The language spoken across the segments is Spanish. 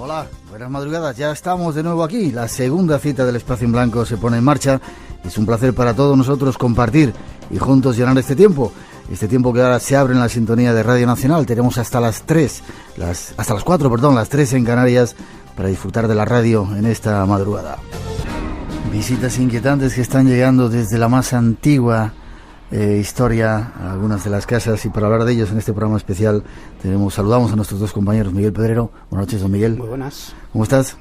Hola, buenas madrugadas, ya estamos de nuevo aquí. La segunda cita del Espacio en Blanco se pone en marcha. Es un placer para todos nosotros compartir y juntos llenar este tiempo. Este tiempo que ahora se abre en la sintonía de Radio Nacional. Tenemos hasta las 4, las 3 en Canarias, para disfrutar de la radio en esta madrugada. Visitas inquietantes que están llegando desde la más antigua historia a algunas de las casas, y para hablar de ellos en este programa especial saludamos a nuestros dos compañeros. Miguel Pedrero, buenas noches, don Miguel. Muy buenas. ¿Cómo estás?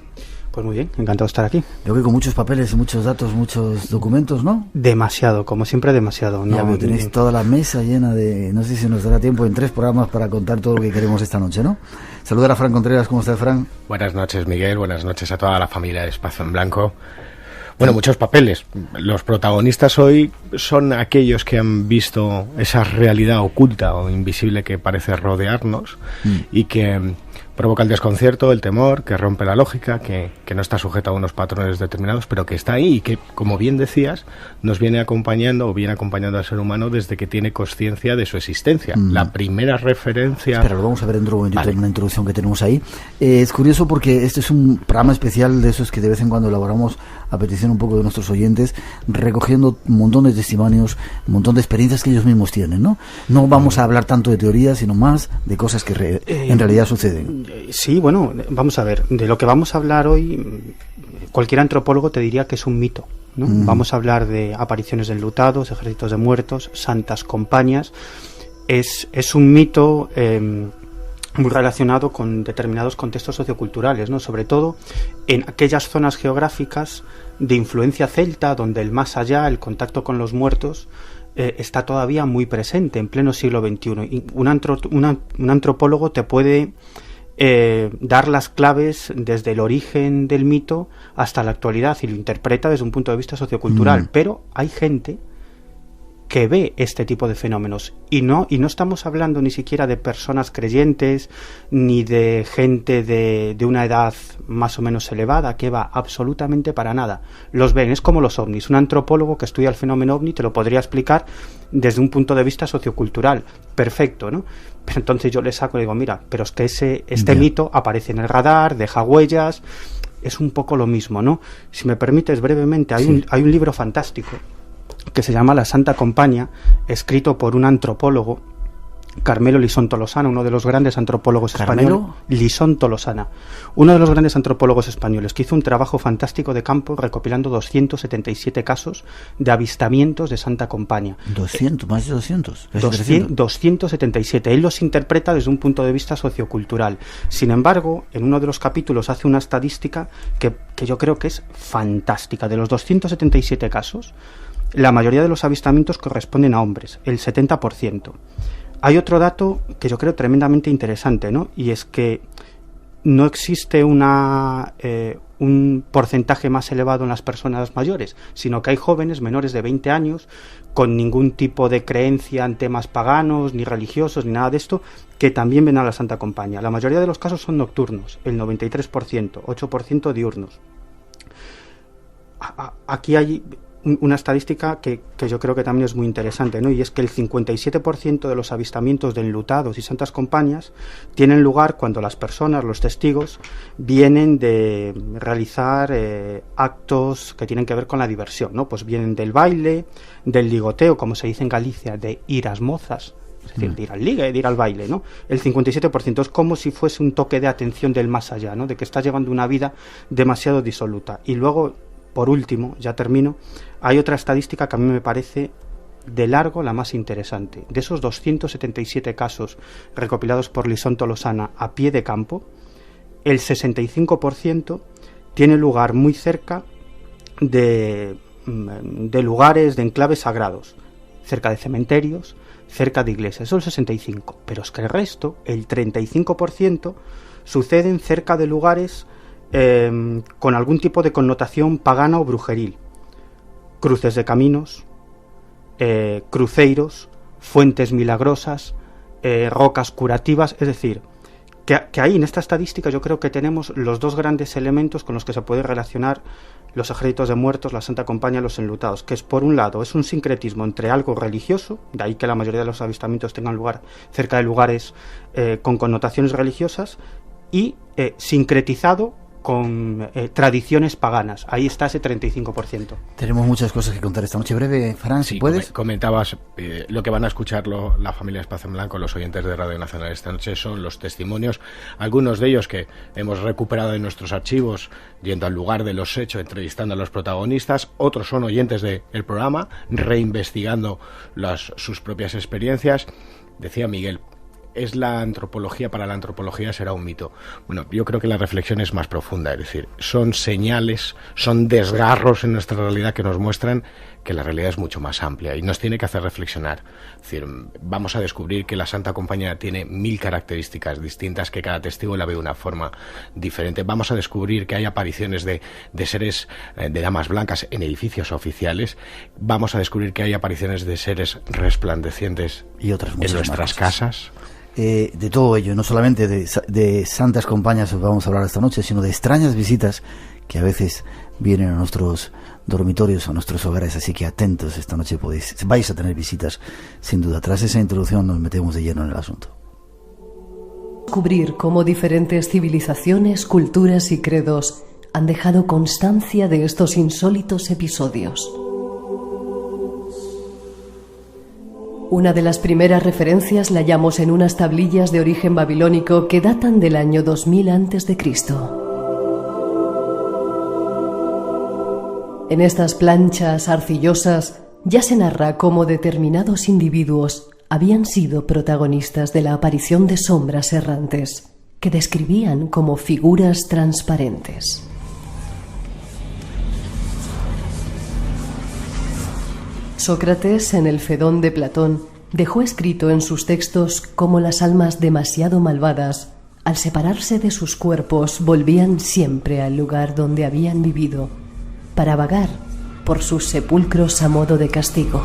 Pues muy bien, encantado de estar aquí. Veo que con muchos papeles, muchos datos, muchos documentos, ¿no? Demasiado, como siempre demasiado. Ya, pero tenéis toda la mesa llena de... No sé si nos dará tiempo en 3 programas para contar todo lo que queremos esta noche, ¿no? Saludar a Fran Contreras. ¿Cómo estás, Fran? Buenas noches, Miguel. Buenas noches a toda la familia de Espacio en Blanco. Bueno, muchos papeles. Los protagonistas hoy son aquellos que han visto esa realidad oculta o invisible que parece rodearnos y que provoca el desconcierto, el temor, que rompe la lógica, que no está sujeta a unos patrones determinados, pero que está ahí y que, como bien decías, nos viene acompañando o viene acompañando al ser humano desde que tiene conciencia de su existencia. La primera referencia... Espera, lo vamos a ver dentro de un momentito, en una introducción que tenemos ahí. Es curioso porque este es un programa especial de esos que de vez en cuando elaboramos a petición un poco de nuestros oyentes, recogiendo un montón de testimonios, un montón de experiencias que ellos mismos tienen, ¿no? No vamos a hablar tanto de teoría, sino más de cosas que en realidad suceden. Sí, bueno, vamos a ver, de lo que vamos a hablar hoy, cualquier antropólogo te diría que es un mito, ¿no? Vamos a hablar de apariciones de enlutados, ejércitos de muertos, santas compañías. Es un mito muy relacionado con determinados contextos socioculturales, ¿no? Sobre todo en aquellas zonas geográficas de influencia celta, donde el más allá, el contacto con los muertos, está todavía muy presente en pleno siglo XXI. Y un antropólogo te puede dar las claves desde el origen del mito hasta la actualidad y lo interpreta desde un punto de vista sociocultural, pero hay gente que ve este tipo de fenómenos y no estamos hablando ni siquiera de personas creyentes ni de gente de una edad más o menos elevada, que va absolutamente para nada. Los ven, es como los ovnis. Un antropólogo que estudia el fenómeno ovni te lo podría explicar desde un punto de vista sociocultural, perfecto, ¿no? Pero entonces yo le saco y digo, mira, pero es que este mito aparece en el radar, deja huellas, es un poco lo mismo, ¿no? Si me permites brevemente, hay un libro fantástico que se llama La Santa Compañía, escrito por un antropólogo, Carmelo Lisón Tolosana, uno de los grandes antropólogos españoles. Lisón Tolosana, uno de los grandes antropólogos españoles, que hizo un trabajo fantástico de campo recopilando 277 casos de avistamientos de Santa Compañía. 200, más de 200. 277. Él los interpreta desde un punto de vista sociocultural. Sin embargo, en uno de los capítulos hace una estadística que yo creo que es fantástica. De los 277 casos, la mayoría de los avistamientos corresponden a hombres, el 70%. Hay otro dato que yo creo tremendamente interesante, ¿no? Y es que no existe un porcentaje más elevado en las personas mayores, sino que hay jóvenes menores de 20 años con ningún tipo de creencia en temas paganos, ni religiosos, ni nada de esto, que también ven a la Santa Compañía. La mayoría de los casos son nocturnos, el 93%, 8% diurnos. Aquí hay una estadística que yo creo que también es muy interesante, ¿no? Y es que el 57% de los avistamientos de enlutados y santas compañías tienen lugar cuando las personas, los testigos, vienen de realizar actos que tienen que ver con la diversión, ¿no? Pues vienen del baile, del ligoteo, como se dice en Galicia, de ir as mozas, es decir, de ir al ligue, de ir al baile, ¿no? El 57% es como si fuese un toque de atención del más allá, ¿no? De que está llevando una vida demasiado disoluta. Y luego, por último, ya termino, hay otra estadística que a mí me parece de largo la más interesante. De esos 277 casos recopilados por Lisón Tolosana a pie de campo, el 65% tiene lugar muy cerca de lugares, de enclaves sagrados, cerca de cementerios, cerca de iglesias. Eso es el 65%. Pero es que el resto, el 35%, suceden cerca de lugares con algún tipo de connotación pagana o brujeril. Cruces de caminos, cruceiros, fuentes milagrosas, rocas curativas, es decir, que ahí en esta estadística yo creo que tenemos los dos grandes elementos con los que se puede relacionar los ejércitos de muertos, la Santa Compañía, los enlutados, que es, por un lado, es un sincretismo entre algo religioso, de ahí que la mayoría de los avistamientos tengan lugar cerca de lugares con connotaciones religiosas, y sincretizado con tradiciones paganas. Ahí está ese 35%. Tenemos muchas cosas que contar esta noche. Breve, Fran, si puedes. Comentabas lo que van a escuchar la familia Espacio en Blanco, los oyentes de Radio Nacional esta noche, son los testimonios, algunos de ellos que hemos recuperado de nuestros archivos, yendo al lugar de los hechos, entrevistando a los protagonistas. Otros son oyentes del programa, reinvestigando sus propias experiencias. Decía Miguel, ¿es la antropología? Para la antropología será un mito. Bueno, yo creo que la reflexión es más profunda, es decir, son señales, son desgarros en nuestra realidad que nos muestran que la realidad es mucho más amplia y nos tiene que hacer reflexionar. Es decir, vamos a descubrir que la Santa Compañía tiene 1000 características distintas, que cada testigo la ve de una forma diferente. Vamos a descubrir que hay apariciones de seres, de damas blancas en edificios oficiales. Vamos a descubrir que hay apariciones de seres resplandecientes y otras en nuestras casas. De todo ello, no solamente de santas compañías os vamos a hablar esta noche, sino de extrañas visitas que a veces vienen a nuestros dormitorios, a nuestros hogares, así que atentos, esta noche vais a tener visitas, sin duda. Tras esa introducción nos metemos de lleno en el asunto. Descubrir cómo diferentes civilizaciones, culturas y credos han dejado constancia de estos insólitos episodios. Una de las primeras referencias la hallamos en unas tablillas de origen babilónico que datan del año 2000 a.C. En estas planchas arcillosas ya se narra cómo determinados individuos habían sido protagonistas de la aparición de sombras errantes que describían como figuras transparentes. Sócrates, en el Fedón de Platón, dejó escrito en sus textos cómo las almas demasiado malvadas, al separarse de sus cuerpos, volvían siempre al lugar donde habían vivido, para vagar por sus sepulcros a modo de castigo.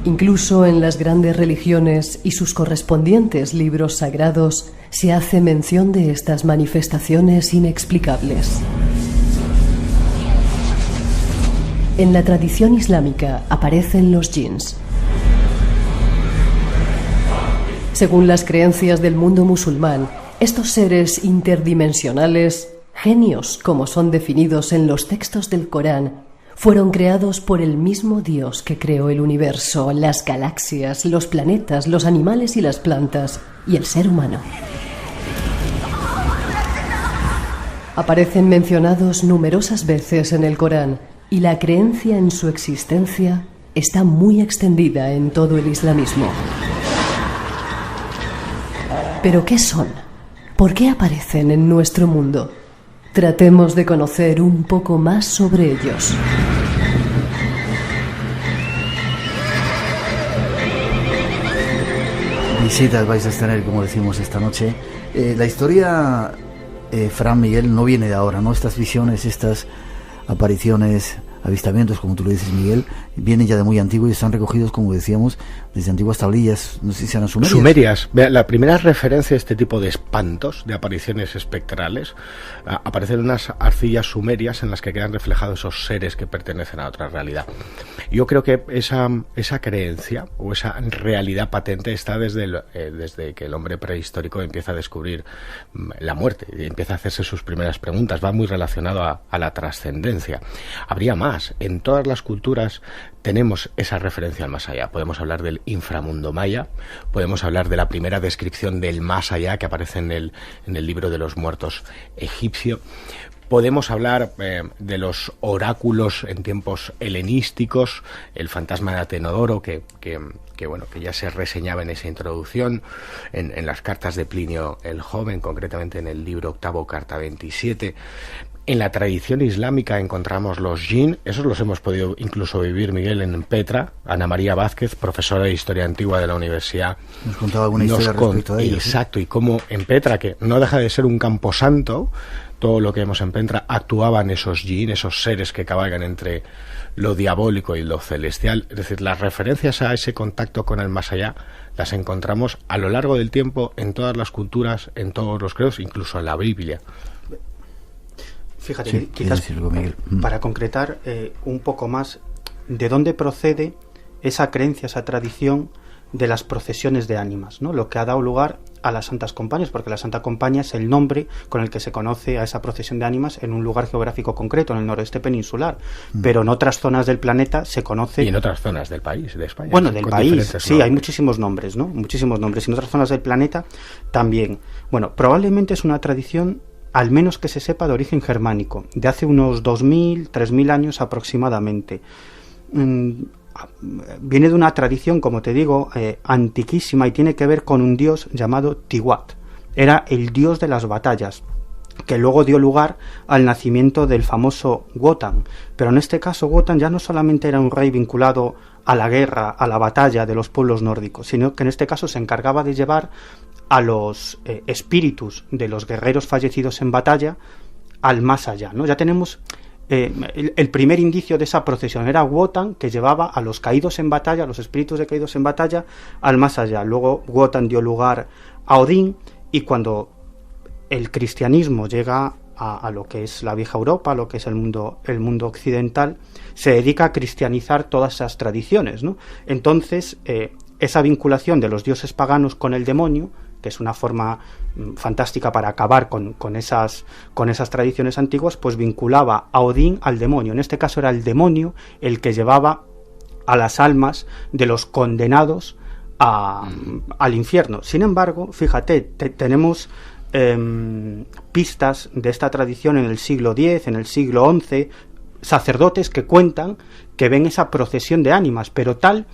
Incluso en las grandes religiones y sus correspondientes libros sagrados se hace mención de estas manifestaciones inexplicables. En la tradición islámica aparecen los jinns. Según las creencias del mundo musulmán, estos seres interdimensionales, genios como son definidos en los textos del Corán, fueron creados por el mismo Dios que creó el universo, las galaxias, los planetas, los animales y las plantas, y el ser humano. Aparecen mencionados numerosas veces en el Corán, y la creencia en su existencia está muy extendida en todo el islamismo. ¿Pero qué son? ¿Por qué aparecen en nuestro mundo? Tratemos de conocer un poco más sobre ellos. Visitas vais a tener, como decimos, esta noche. La historia, Fran, Miguel, no viene de ahora, ¿no? Estas visiones, estas apariciones, avistamientos, como tú lo dices, Miguel, vienen ya de muy antiguo y están recogidos, como decíamos, desde antiguas tablillas, no sé si serán sumerias. Sumerias. La primera referencia a este tipo de espantos, de apariciones espectrales, aparecen unas arcillas sumerias en las que quedan reflejados esos seres que pertenecen a otra realidad. Yo creo que esa creencia o esa realidad patente está desde que el hombre prehistórico empieza a descubrir la muerte y empieza a hacerse sus primeras preguntas. Va muy relacionado a la trascendencia. Habría más. En todas las culturas tenemos esa referencia al más allá. Podemos hablar del inframundo maya, podemos hablar de la primera descripción del más allá que aparece en el libro de los muertos egipcio. Podemos hablar de los oráculos en tiempos helenísticos, el fantasma de Atenodoro, que ya se reseñaba en esa introducción, en las cartas de Plinio el Joven, concretamente en el libro octavo, carta 27. En la tradición islámica encontramos los jinn, esos los hemos podido incluso vivir, Miguel, en Petra. Ana María Vázquez, profesora de Historia Antigua de la Universidad, nos contaba alguna historia respecto a ellos. Exacto, ¿sí? Y cómo en Petra, que no deja de ser un camposanto, todo lo que vemos en Petra, actuaban esos jinn, esos seres que cabalgan entre lo diabólico y lo celestial. Es decir, las referencias a ese contacto con el más allá las encontramos a lo largo del tiempo en todas las culturas, en todos los credos, incluso en la Biblia. Fíjate, sí, quizás para concretar un poco más de dónde procede esa creencia, esa tradición de las procesiones de ánimas, ¿no? Lo que ha dado lugar a las Santas Compañías, porque la Santa Compañía es el nombre con el que se conoce a esa procesión de ánimas en un lugar geográfico concreto, en el noroeste peninsular, pero en otras zonas del planeta se conoce... Y en otras zonas del país, de España. Bueno, del país, sí, hay muchísimos nombres, ¿no? Muchísimos nombres. Y en otras zonas del planeta también. Bueno, probablemente es una tradición, al menos que se sepa, de origen germánico, de hace unos 2.000, 3.000 años aproximadamente. Viene de una tradición, como te digo, antiquísima, y tiene que ver con un dios llamado Tiwat. Era el dios de las batallas, que luego dio lugar al nacimiento del famoso Wotan. Pero en este caso Wotan ya no solamente era un rey vinculado a la guerra, a la batalla de los pueblos nórdicos, sino que en este caso se encargaba de llevar a los espíritus de los guerreros fallecidos en batalla al más allá, ¿no? Ya tenemos... el primer indicio de esa procesión era Wotan, que llevaba a los caídos en batalla, a los espíritus de caídos en batalla, al más allá. Luego Wotan dio lugar a Odín, y cuando el cristianismo llega a lo que es la vieja Europa, a lo que es el mundo occidental, se dedica a cristianizar todas esas tradiciones, ¿no? Entonces, esa vinculación de los dioses paganos con el demonio, que es una forma fantástica para acabar con esas tradiciones antiguas, pues vinculaba a Odín al demonio. En este caso era el demonio el que llevaba a las almas de los condenados al infierno. Sin embargo, fíjate, tenemos pistas de esta tradición en el siglo X, en el siglo XI, sacerdotes que cuentan que ven esa procesión de ánimas, pero tal...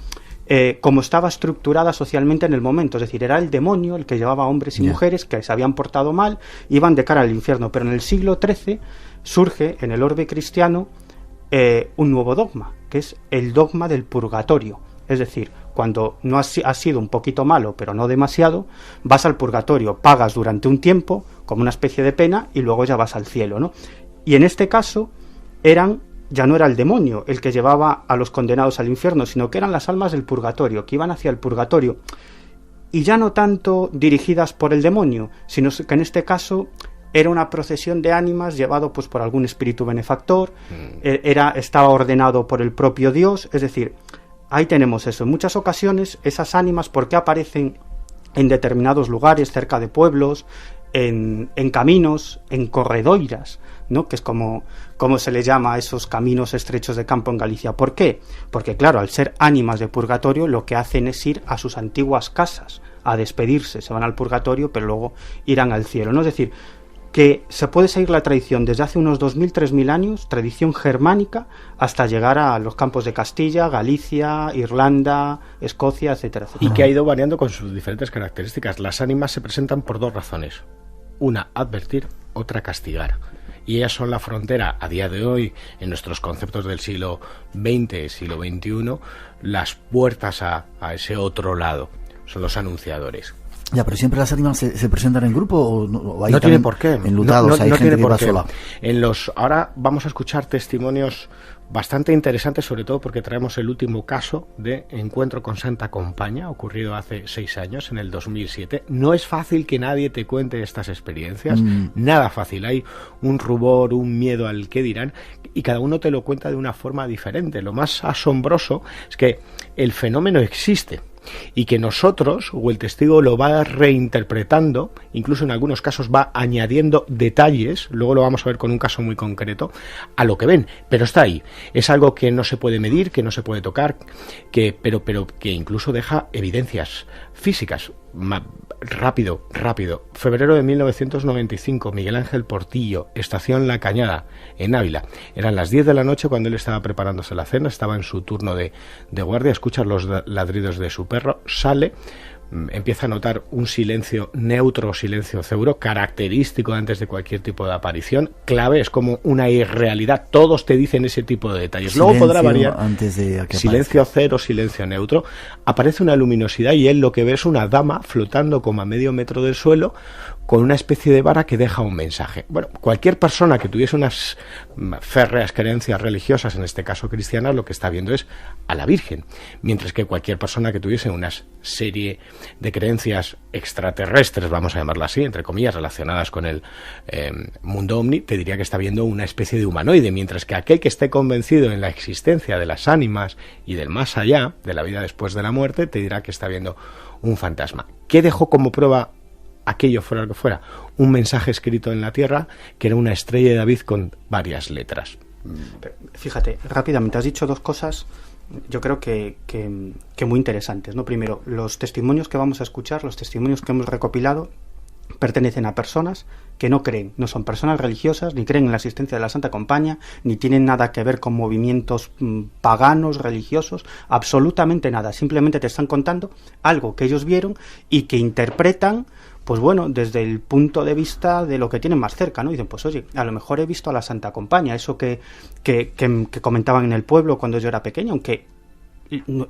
como estaba estructurada socialmente en el momento, es decir, era el demonio el que llevaba a hombres y mujeres que se habían portado mal, iban de cara al infierno. Pero en el siglo XIII surge en el orbe cristiano un nuevo dogma, que es el dogma del purgatorio. Es decir, cuando no has sido un poquito malo, pero no demasiado, vas al purgatorio, pagas durante un tiempo, como una especie de pena, y luego ya vas al cielo, ¿no? Y en este caso ya no era el demonio el que llevaba a los condenados al infierno, sino que eran las almas del purgatorio, que iban hacia el purgatorio, y ya no tanto dirigidas por el demonio, sino que en este caso era una procesión de ánimas llevado pues por algún espíritu benefactor, estaba ordenado por el propio Dios. Es decir, ahí tenemos eso. En muchas ocasiones esas ánimas, ¿por qué aparecen en determinados lugares, cerca de pueblos, en caminos, en corredoiras, ¿no? Que es como se le llama a esos caminos estrechos de campo en Galicia? ¿Por qué? Porque claro, al ser ánimas de purgatorio, lo que hacen es ir a sus antiguas casas a despedirse. Se van al purgatorio, pero luego irán al cielo, ¿no? Es decir, que se puede seguir la tradición desde hace unos 2.000, 3.000 años, tradición germánica, hasta llegar a los campos de Castilla, Galicia, Irlanda, Escocia, etcétera, etcétera. Y que ha ido variando con sus diferentes características. Las ánimas se presentan por dos razones. Una, advertir; otra, castigar. Y ellas son la frontera, a día de hoy, en nuestros conceptos del siglo XX, siglo XXI, las puertas a ese otro lado. Son los anunciadores. Ya, pero siempre las ánimas se presentan en grupo, o hay no tiene por qué. Enlutados, hay gente que va sola. Ahora vamos a escuchar testimonios bastante interesantes, sobre todo porque traemos el último caso de encuentro con Santa Compaña, ocurrido hace 6 años, en el 2007. No es fácil que nadie te cuente estas experiencias, nada fácil. Hay un rubor, un miedo al qué dirán, y cada uno te lo cuenta de una forma diferente. Lo más asombroso es que el fenómeno existe, y que nosotros, o el testigo, lo va reinterpretando, incluso en algunos casos va añadiendo detalles, luego lo vamos a ver con un caso muy concreto, a lo que ven, pero está ahí. Es algo que no se puede medir, que no se puede tocar, pero que incluso deja evidencias físicas. Rápido. Febrero de 1995, Miguel Ángel Portillo, estación La Cañada, en Ávila. Eran las 10 de la noche cuando él estaba preparándose la cena, estaba en su turno de guardia, escucha los ladridos de su perro, sale, empieza a notar un silencio neutro, silencio seguro, característico antes de cualquier tipo de aparición, clave, es como una irrealidad, todos te dicen ese tipo de detalles. Silencio, luego podrá variar, antes de que silencio cero, silencio neutro, aparece una luminosidad y él lo que ve es una dama flotando como a medio metro del suelo, con una especie de vara que deja un mensaje. Bueno, cualquier persona que tuviese unas férreas creencias religiosas, en este caso cristianas, lo que está viendo es a la Virgen, mientras que cualquier persona que tuviese una serie de creencias extraterrestres, vamos a llamarlo así, entre comillas, relacionadas con el mundo ovni, te diría que está viendo una especie de humanoide, mientras que aquel que esté convencido en la existencia de las ánimas y del más allá, de la vida después de la muerte, te dirá que está viendo un fantasma. ¿Qué dejó como prueba aquello, fuera lo que fuera? Un mensaje escrito en la tierra que era una estrella de David con varias letras. Fíjate, rápidamente, has dicho dos cosas, yo creo que muy interesantes, ¿no? Primero, los testimonios que vamos a escuchar, los testimonios que hemos recopilado, pertenecen a personas que no creen, no son personas religiosas, ni creen en la existencia de la Santa Compañía, ni tienen nada que ver con movimientos paganos, religiosos, absolutamente nada. Simplemente te están contando algo que ellos vieron y que interpretan, pues bueno, desde el punto de vista de lo que tienen más cerca, ¿no? Y dicen, pues oye, a lo mejor he visto a la Santa Compañía, eso que comentaban en el pueblo cuando yo era pequeño, aunque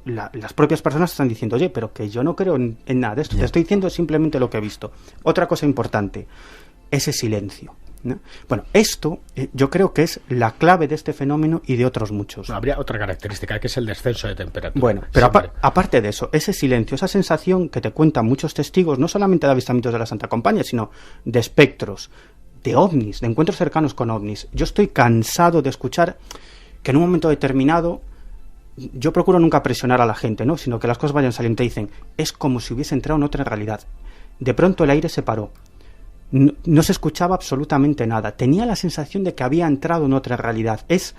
las propias personas están diciendo, oye, pero que yo no creo en nada de esto, te estoy diciendo simplemente lo que he visto. Otra cosa importante, ese silencio, ¿no? Bueno, esto yo creo que es la clave de este fenómeno y de otros muchos. Habría otra característica, que es el descenso de temperatura. Bueno, pero aparte de eso, ese silencio, esa sensación que te cuentan muchos testigos, no solamente de avistamientos de la Santa Compañía, sino de espectros, de ovnis, de encuentros cercanos con ovnis. Yo estoy cansado de escuchar que en un momento determinado, yo procuro nunca presionar a la gente, ¿no? Sino que las cosas vayan saliendo. Te dicen, es como si hubiese entrado en otra realidad. De pronto el aire se paró. No se escuchaba absolutamente nada. Tenía la sensación de que había entrado en otra realidad. Es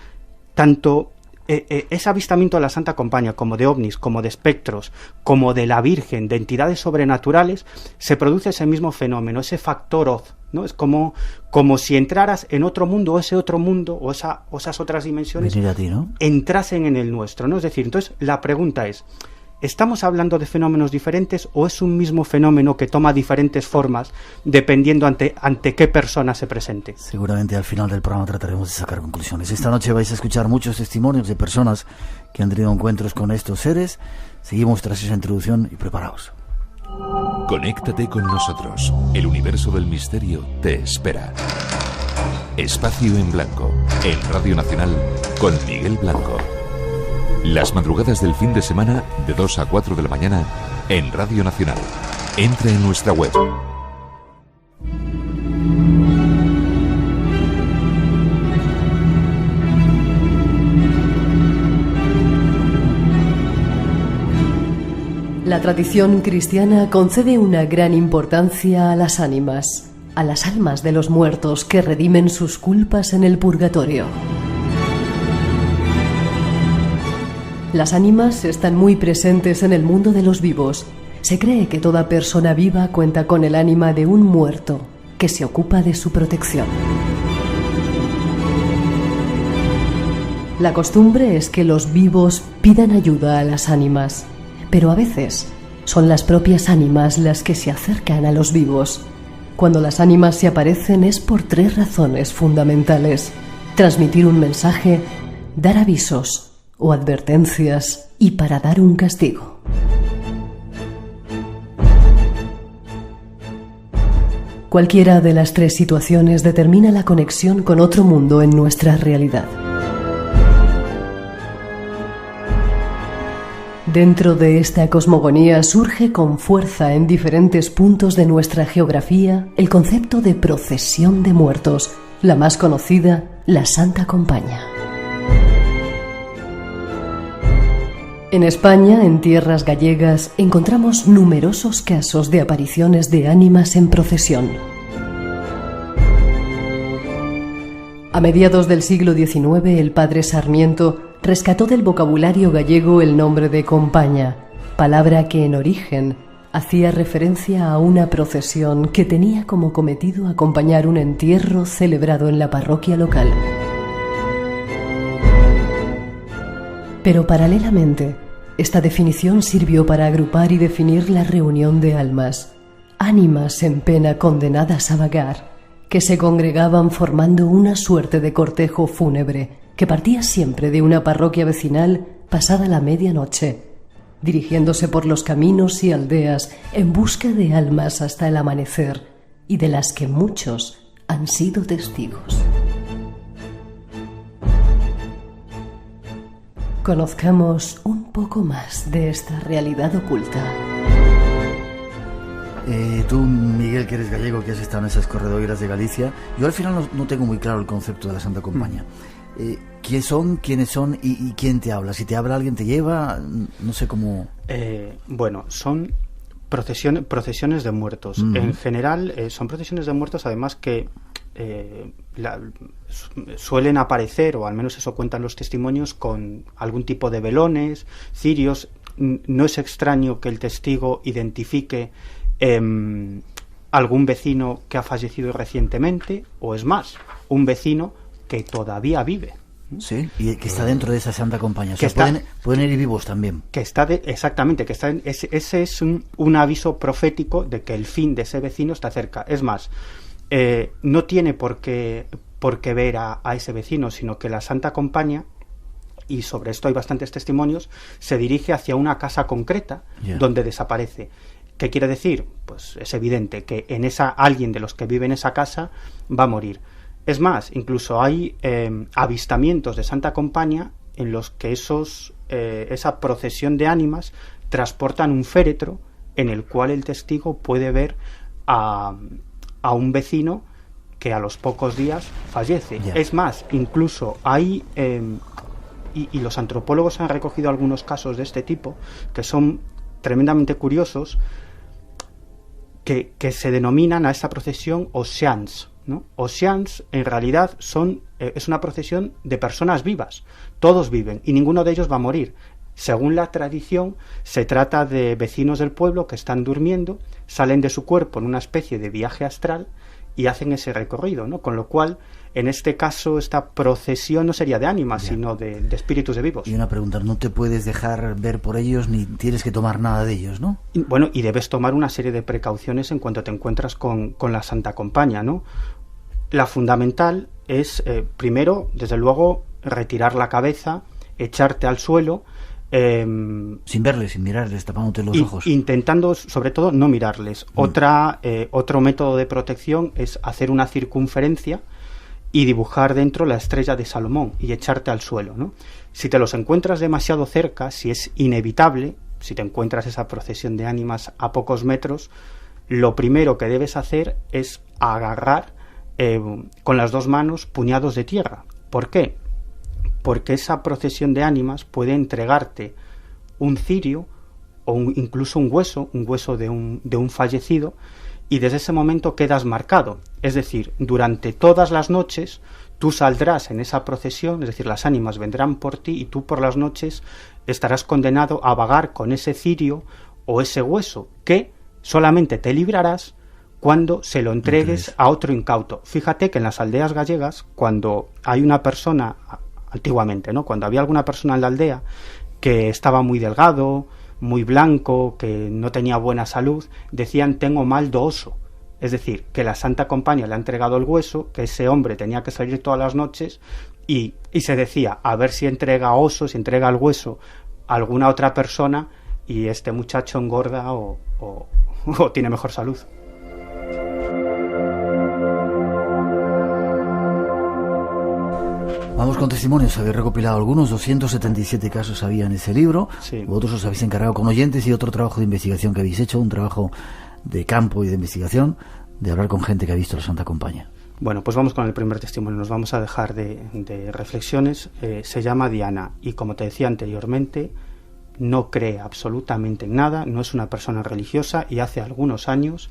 tanto ese avistamiento de la Santa Compañía, como de ovnis, como de espectros, como de la Virgen, de entidades sobrenaturales, se produce ese mismo fenómeno, ese factor Oz, ¿no? Es como si entraras en otro mundo, o ese otro mundo, o esas otras dimensiones, a ti, ¿no? entrasen en el nuestro, ¿no? Es decir, entonces la pregunta es, ¿estamos hablando de fenómenos diferentes o es un mismo fenómeno que toma diferentes formas dependiendo ante qué persona se presente? Seguramente al final del programa trataremos de sacar conclusiones. Esta noche vais a escuchar muchos testimonios de personas que han tenido encuentros con estos seres. Seguimos tras esa introducción y preparaos. Conéctate con nosotros. El universo del misterio te espera. Espacio en Blanco, en Radio Nacional, con Miguel Blanco. Las madrugadas del fin de semana, de 2 a 4 de la mañana, en Radio Nacional. Entra en nuestra web. La tradición cristiana concede una gran importancia a las ánimas, a las almas de los muertos que redimen sus culpas en el purgatorio. Las ánimas están muy presentes en el mundo de los vivos. Se cree que toda persona viva cuenta con el ánima de un muerto que se ocupa de su protección. La costumbre es que los vivos pidan ayuda a las ánimas, pero a veces son las propias ánimas las que se acercan a los vivos. Cuando las ánimas se aparecen es por 3 razones fundamentales: transmitir un mensaje, dar avisos o advertencias y para dar un castigo. Cualquiera de las 3 situaciones determina la conexión con otro mundo en nuestra realidad. Dentro de esta cosmogonía surge con fuerza en diferentes puntos de nuestra geografía el concepto de procesión de muertos, la más conocida, la Santa Compañía. En España, en tierras gallegas, encontramos numerosos casos de apariciones de ánimas en procesión. A mediados del siglo XIX, el padre Sarmiento rescató del vocabulario gallego el nombre de compaña, palabra que en origen hacía referencia a una procesión que tenía como cometido acompañar un entierro celebrado en la parroquia local. Pero paralelamente, esta definición sirvió para agrupar y definir la reunión de almas, ánimas en pena condenadas a vagar, que se congregaban formando una suerte de cortejo fúnebre que partía siempre de una parroquia vecinal pasada la medianoche, dirigiéndose por los caminos y aldeas en busca de almas hasta el amanecer, y de las que muchos han sido testigos. Conozcamos un poco más de esta realidad oculta. Tú, Miguel, que eres gallego, que has estado en esas corredoiras de Galicia, yo al final no tengo muy claro el concepto de la Santa Compañía. ¿Quiénes son y quién te habla? Si te habla alguien, te lleva, no sé cómo... Bueno, son procesiones de muertos. En general, son procesiones de muertos, además que suelen aparecer, o al menos eso cuentan los testimonios, con algún tipo de velones, cirios. No es extraño que el testigo identifique algún vecino que ha fallecido recientemente, o es más, un vecino que todavía vive. Sí, y que está dentro de esa Santa Compañía. O sea, pueden ir vivos también. Exactamente, ese es un aviso profético de que el fin de ese vecino está cerca. Es más, no tiene por qué ver a ese vecino, sino que la Santa Compañía, y sobre esto hay bastantes testimonios, se dirige hacia una casa concreta donde desaparece. ¿Qué quiere decir? Pues es evidente que alguien de los que vive en esa casa va a morir. Es más, incluso hay avistamientos de Santa Compañía en los que esa procesión de ánimas transportan un féretro en el cual el testigo puede ver a un vecino que a los pocos días fallece. Es más, incluso hay... y los antropólogos han recogido algunos casos de este tipo que son tremendamente curiosos, que se denominan a esta procesión Oceans, ¿no? Oceans en realidad es una procesión de personas vivas. Todos viven y ninguno de ellos va a morir. Según la tradición, se trata de vecinos del pueblo que están durmiendo, salen de su cuerpo en una especie de viaje astral y hacen ese recorrido, ¿no? Con lo cual, en este caso, esta procesión no sería de ánimas, sino de espíritus de vivos. Y una pregunta, no te puedes dejar ver por ellos ni tienes que tomar nada de ellos, ¿no? Y debes tomar una serie de precauciones en cuanto te encuentras con la Santa Compañía, ¿no? La fundamental es, primero, desde luego, retirar la cabeza, echarte al suelo... sin verles, sin mirarles, tapándote los ojos. Intentando, sobre todo, no mirarles. Otro método de protección es hacer una circunferencia y dibujar dentro la estrella de Salomón y echarte al suelo, ¿no? Si te los encuentras demasiado cerca, si es inevitable, si te encuentras esa procesión de ánimas a pocos metros, lo primero que debes hacer es agarrar con las dos manos puñados de tierra. ¿Por qué? Porque esa procesión de ánimas puede entregarte un cirio o incluso un hueso de un fallecido, y desde ese momento quedas marcado. Es decir, durante todas las noches tú saldrás en esa procesión, es decir, las ánimas vendrán por ti y tú por las noches estarás condenado a vagar con ese cirio o ese hueso, que solamente te librarás cuando se lo entregues a otro incauto. Fíjate que en las aldeas gallegas, cuando hay una persona... Antiguamente, ¿no? Cuando había alguna persona en la aldea que estaba muy delgado, muy blanco, que no tenía buena salud, decían tengo mal do oso. Es decir, que la Santa Compañía le ha entregado el hueso, que ese hombre tenía que salir todas las noches y se decía, a ver si entrega oso, si entrega el hueso a alguna otra persona y este muchacho engorda o tiene mejor salud. Vamos con testimonios, habéis recopilado algunos, 277 casos había en ese libro, sí. Vosotros os habéis encargado con oyentes y otro trabajo de investigación que habéis hecho, un trabajo de campo y de investigación, de hablar con gente que ha visto la Santa Compañía. Bueno, pues vamos con el primer testimonio, nos vamos a dejar de reflexiones. Se llama Diana y, como te decía anteriormente, no cree absolutamente en nada, no es una persona religiosa, y hace algunos años,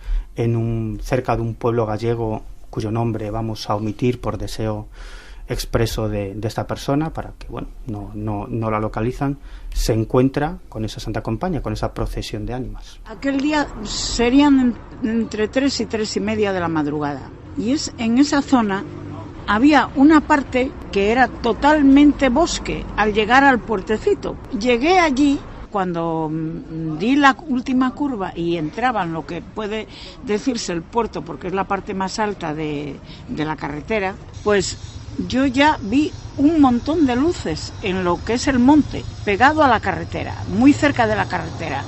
cerca de un pueblo gallego cuyo nombre vamos a omitir por deseo expreso de esta persona, para que no la localizan, se encuentra con esa Santa Compañía, con esa procesión de ánimas. Aquel día serían entre 3 y 3 y media de la madrugada, y en esa zona había una parte que era totalmente bosque al llegar al puertecito. Llegué allí cuando di la última curva y entraba en lo que puede decirse el puerto, porque es la parte más alta de la carretera, pues yo ya vi un montón de luces en lo que es el monte, pegado a la carretera, muy cerca de la carretera.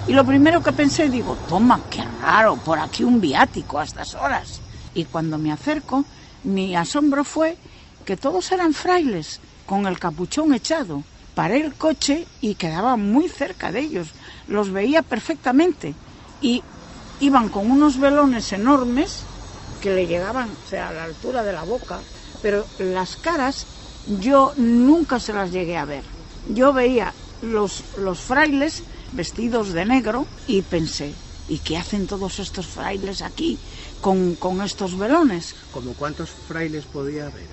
Y lo primero que pensé, digo, toma, qué raro, por aquí un viático a estas horas. Y cuando me acerco, mi asombro fue que todos eran frailes, con el capuchón echado. Paré el coche y quedaba muy cerca de ellos, los veía perfectamente. Y iban con unos velones enormes que le llegaban, o sea, a la altura de la boca, pero las caras yo nunca se las llegué a ver. Yo veía los frailes vestidos de negro y pensé, ¿y qué hacen todos estos frailes aquí con estos velones? ¿Cómo cuántos frailes podía haber?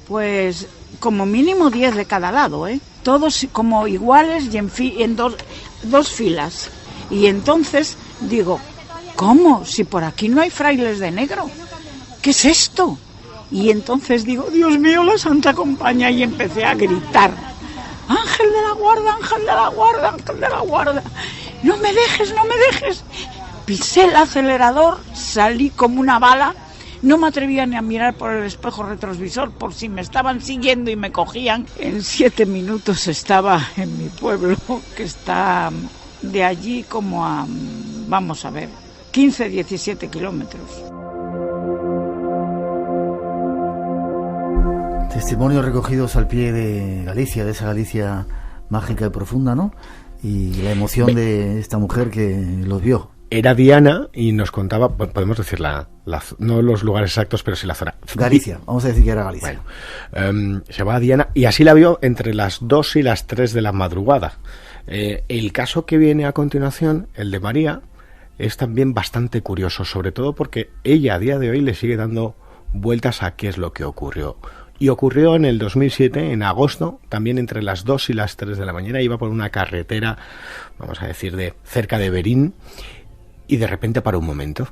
Pues como mínimo 10 de cada lado, todos como iguales y en dos filas. Y entonces digo, ¿cómo? Si por aquí no hay frailes de negro, ¿qué es esto? Y entonces digo, Dios mío, la Santa Compañía, y empecé a gritar, Ángel de la Guarda, Ángel de la Guarda, Ángel de la Guarda, no me dejes. Pisé el acelerador, salí como una bala, no me atrevía ni a mirar por el espejo retrovisor por si me estaban siguiendo y me cogían. En 7 minutos estaba en mi pueblo, que está de allí como a, vamos a ver, 15, 17 kilómetros. Testimonios recogidos al pie de Galicia, de esa Galicia mágica y profunda, ¿no? Y la emoción de esta mujer que los vio. Era Diana y nos contaba, podemos decir no los lugares exactos, pero sí la zona. Galicia, vamos a decir que era Galicia. Bueno, se llamaba Diana y así la vio entre las 2 y las 3 de la madrugada. El caso que viene a continuación, el de María, es también bastante curioso, sobre todo porque ella a día de hoy le sigue dando vueltas a qué es lo que ocurrió. Y ocurrió en el 2007, en agosto, también entre las 2 y las 3 de la mañana, iba por una carretera, vamos a decir, de cerca de Berín, y de repente paró un momento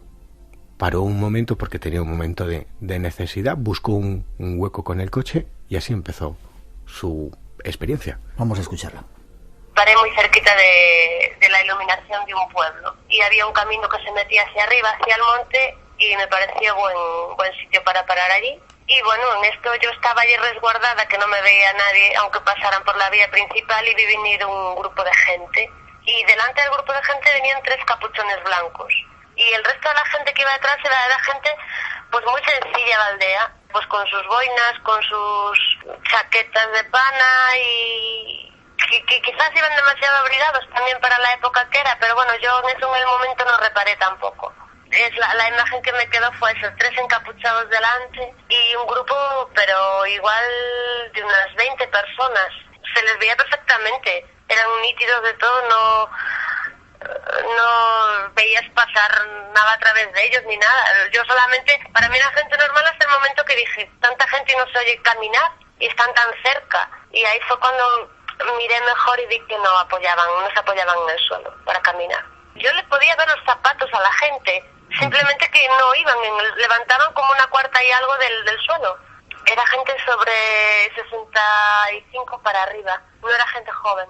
porque tenía un momento de necesidad, buscó un hueco con el coche y así empezó su experiencia. Vamos a escucharla. Paré muy cerquita de la iluminación de un pueblo y había un camino que se metía hacia arriba, hacia el monte, y me pareció buen sitio para parar allí. Y bueno, en esto yo estaba allí resguardada, que no me veía nadie, aunque pasaran por la vía principal, y vi venir un grupo de gente. Y delante del grupo de gente venían 3 capuchones blancos. Y el resto de la gente que iba detrás era gente pues muy sencilla de aldea, pues con sus boinas, con sus chaquetas de pana, y que quizás iban demasiado abrigados también para la época que era, pero bueno, yo en eso en el momento no reparé tampoco. La imagen que me quedó fue eso, 3 encapuchados delante y un grupo, pero igual de unas 20 personas. Se les veía perfectamente, eran nítidos de todo, no veías pasar nada a través de ellos ni nada. Yo solamente, para mí era gente normal hasta el momento que dije, tanta gente no se oye caminar y están tan cerca. Y ahí fue cuando miré mejor y vi que no se apoyaban en el suelo para caminar. Yo le podía ver los zapatos a la gente, simplemente que no iban, levantaban como una cuarta y algo del suelo. Era gente sobre 65 para arriba, no era gente joven.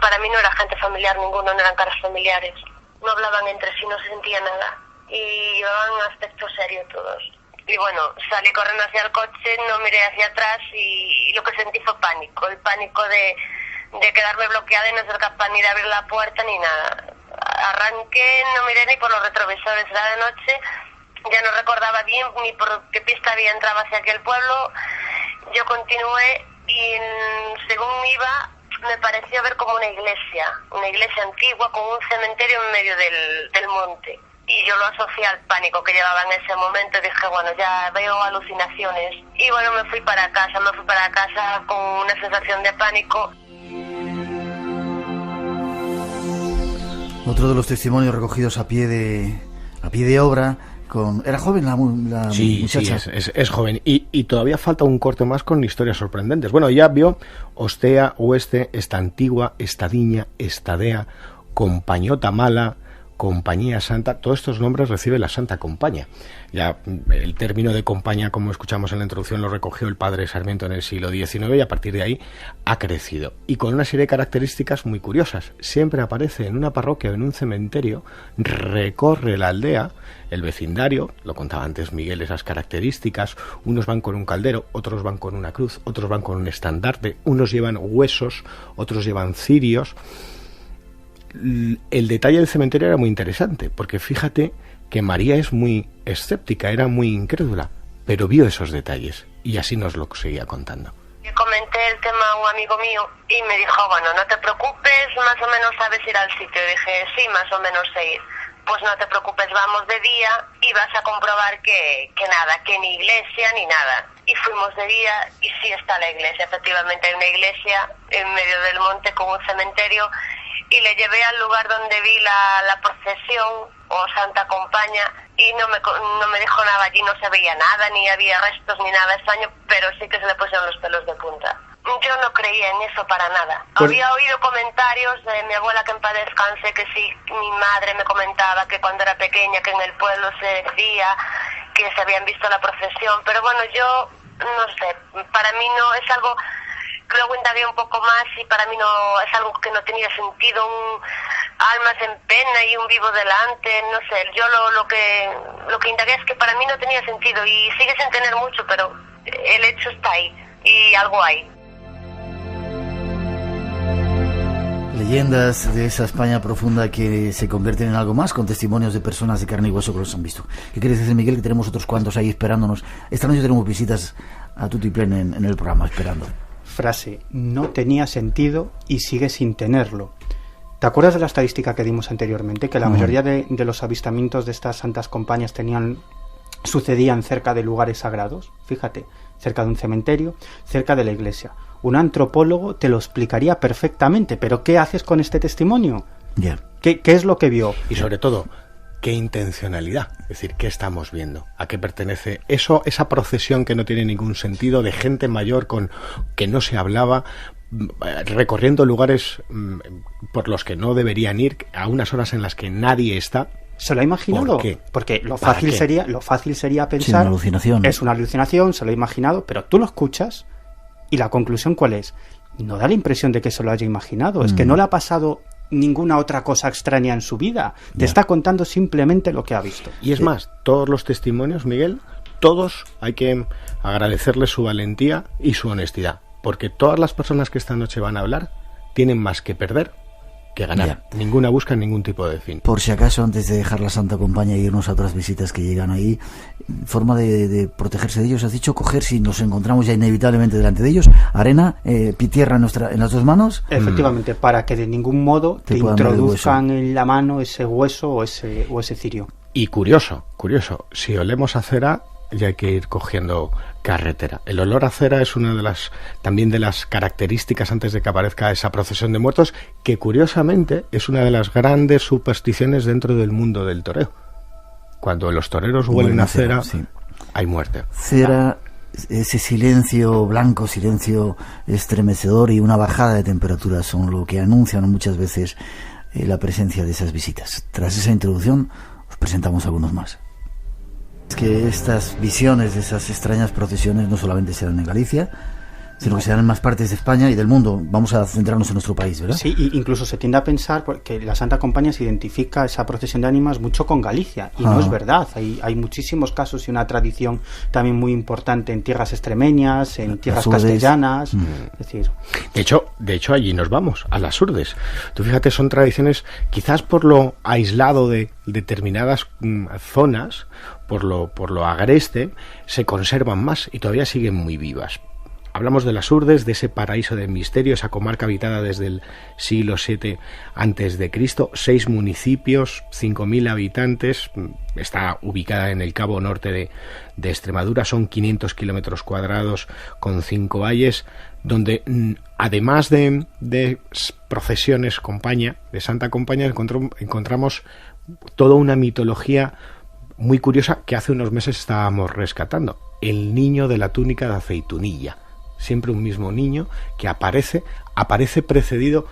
Para mí no era gente familiar ninguno, no eran caras familiares. No hablaban entre sí, no se sentía nada. Y llevaban un aspecto serio todos. Y bueno, salí corriendo hacia el coche, no miré hacia atrás y lo que sentí fue pánico. El pánico de quedarme bloqueada y no ser capaz ni de abrir la puerta ni nada. Arranqué, no miré ni por los retrovisores, era de noche, ya no recordaba bien ni por qué pista había entrado hacia aquel pueblo. Yo continué y según iba me pareció ver como una iglesia antigua con un cementerio en medio del monte. Y yo lo asocié al pánico que llevaba en ese momento y dije, bueno, ya veo alucinaciones. Y bueno, me fui para casa con una sensación de pánico. Otro de los testimonios recogidos a pie de obra. ¿Era joven la muchacha? Sí, es joven. Y todavía falta un corte más con historias sorprendentes. Bueno, ya vio Ostea, Oeste, Esta Antigua, Estadiña, Estadea, Compañota Mala, Compañía Santa. Todos estos nombres recibe la Santa Compañía. Ya el término de compañía, como escuchamos en la introducción, lo recogió el padre Sarmiento en el siglo XIX y a partir de ahí ha crecido. Y con una serie de características muy curiosas. Siempre aparece en una parroquia o en un cementerio, recorre la aldea, el vecindario, lo contaba antes Miguel, esas características. Unos van con un caldero, otros van con una cruz, otros van con un estandarte, unos llevan huesos, otros llevan cirios. El detalle del cementerio era muy interesante, porque fíjate que María es muy escéptica, era muy incrédula, pero vio esos detalles y así nos lo seguía contando. Yo comenté el tema a un amigo mío y me dijo, bueno, no te preocupes, más o menos sabes ir al sitio. Y dije, sí, más o menos sé ir. pues no te preocupes, vamos de día y vas a comprobar que nada, que ni iglesia ni nada. Y fuimos de día y sí está la iglesia, efectivamente hay una iglesia en medio del monte con un cementerio, y le llevé al lugar donde vi la procesión o Santa Compaña y no me dijo nada, allí no se veía nada, ni había restos ni nada extraño, pero sí que se le pusieron los pelos de punta. Yo no creía en eso para nada. Había oído comentarios de mi abuela, que en paz descanse, que sí, mi madre me comentaba que cuando era pequeña, que en el pueblo se decía que se habían visto la procesión, pero bueno, yo no sé, para mí no es algo. Luego indagué un poco más y para mí no es algo que no tenía sentido, almas en pena y un vivo delante, no sé, yo lo que indagué es que para mí no tenía sentido y sigue sin tener mucho, pero el hecho está ahí y algo hay. Leyendas de esa España profunda que se convierten en algo más, con testimonios de personas de carne y hueso que los han visto. ¿Qué quieres decir, Miguel? Que tenemos otros cuantos ahí esperándonos. Esta noche tenemos visitas a tutiplén en el programa, esperando. Frase, no tenía sentido y sigue sin tenerlo. ¿Te acuerdas de la estadística que dimos anteriormente? Que la mayoría de los avistamientos de estas santas compañías sucedían cerca de lugares sagrados. Fíjate, cerca de un cementerio, cerca de la iglesia. Un antropólogo te lo explicaría perfectamente, pero ¿qué haces con este testimonio? Yeah. ¿Qué es lo que vio? Y sobre todo, ¿qué intencionalidad? Es decir, ¿qué estamos viendo? ¿A qué pertenece eso? Esa procesión que no tiene ningún sentido, de gente mayor con que no se hablaba, recorriendo lugares por los que no deberían ir, a unas horas en las que nadie está. ¿Se lo ha imaginado? ¿Por qué? Porque lo fácil sería pensar, sí, una alucinación. Es una alucinación, se lo ha imaginado, pero tú lo escuchas y la conclusión ¿cuál es? No da la impresión de que se lo haya imaginado, es que no le ha pasado ninguna otra cosa extraña en su vida. Te está contando simplemente lo que ha visto. Y es más, todos los testimonios, Miguel, todos hay que agradecerles su valentía y su honestidad, porque todas las personas que esta noche van a hablar tienen más que perder que ganar. Ninguna busca ningún tipo de fin. Por si acaso, antes de dejar la Santa Compañía e irnos a otras visitas que llegan ahí, forma de protegerse de ellos, has dicho, coger, si nos encontramos ya inevitablemente delante de ellos, arena, tierra en las dos manos. Efectivamente, para que de ningún modo te introduzcan en la mano ese hueso o ese cirio. Y curioso, si olemos a cera, ya hay que ir cogiendo carretera. El olor a cera es una de las características antes de que aparezca esa procesión de muertos, que curiosamente es una de las grandes supersticiones dentro del mundo del toreo. Cuando los toreros huelen a cera, sí, hay muerte. Cera, ese silencio blanco, silencio estremecedor y una bajada de temperatura son lo que anuncian muchas veces la presencia de esas visitas. Tras esa introducción, os presentamos algunos más. Es que estas visiones de esas extrañas procesiones no solamente se dan en Galicia, sino que se dan en más partes de España y del mundo. Vamos a centrarnos en nuestro país, ¿verdad? Sí, incluso se tiende a pensar que la Santa Compañía se identifica esa procesión de ánimas mucho con Galicia, y no es verdad. Hay muchísimos casos y una tradición también muy importante en tierras extremeñas, en tierras castellanas. Es decir, de hecho allí nos vamos, a las Urdes. Tú fíjate, son tradiciones, quizás por lo aislado de determinadas zonas, por lo agreste, se conservan más y todavía siguen muy vivas. Hablamos de las Urdes, de ese paraíso de misterio, esa comarca habitada desde el siglo VII a.C., 6 municipios, 5.000 habitantes, está ubicada en el cabo norte de Extremadura, son 500 kilómetros cuadrados con 5 valles, donde además de procesiones de Santa Compañía, encontramos toda una mitología muy curiosa que hace unos meses estábamos rescatando: el niño de la túnica de aceitunilla. Siempre un mismo niño que aparece precedido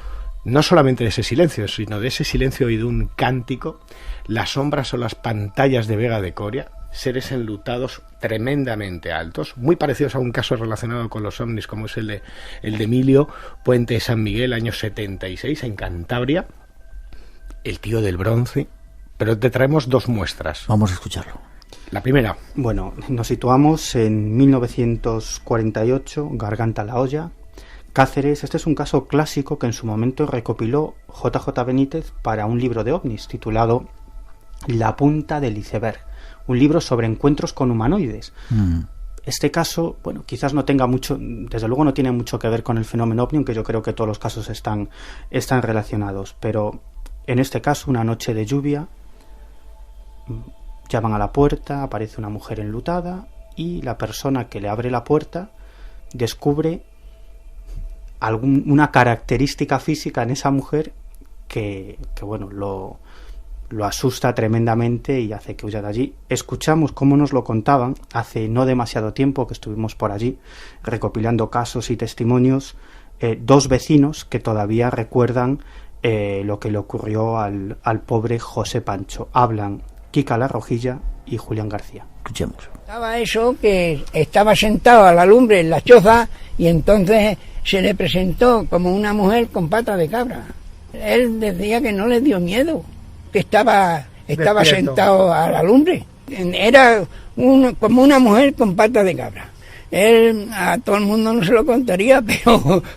no solamente de ese silencio, sino de ese silencio y de un cántico. Las sombras o las pantallas de Vega de Coria, seres enlutados tremendamente altos, muy parecidos a un caso relacionado con los ovnis, como es el de Emilio, Puente de San Miguel, año 76, en Cantabria, el tío del bronce. Pero te traemos dos muestras. Vamos a escucharlo. La primera. Bueno, nos situamos en 1948, Garganta la Olla, Cáceres. Este es un caso clásico que en su momento recopiló JJ Benítez para un libro de ovnis titulado La punta del iceberg, un libro sobre encuentros con humanoides. Este caso, bueno, quizás no tenga mucho, desde luego no tiene mucho que ver con el fenómeno ovni, aunque yo creo que todos los casos están relacionados, pero en este caso, una noche de lluvia, llaman a la puerta, aparece una mujer enlutada y la persona que le abre la puerta descubre una característica física en esa mujer que bueno, lo asusta tremendamente y hace que huya de allí. Escuchamos cómo nos lo contaban hace no demasiado tiempo que estuvimos por allí recopilando casos y testimonios, dos vecinos que todavía recuerdan lo que le ocurrió al pobre José Pancho. Hablan Kika La Rojilla y Julián García. Escuchemos. Estaba eso, que estaba sentado a la lumbre en la choza y entonces se le presentó como una mujer con patas de cabra. Él decía que no le dio miedo, que estaba sentado a la lumbre. Era como una mujer con patas de cabra. Él a todo el mundo no se lo contaría,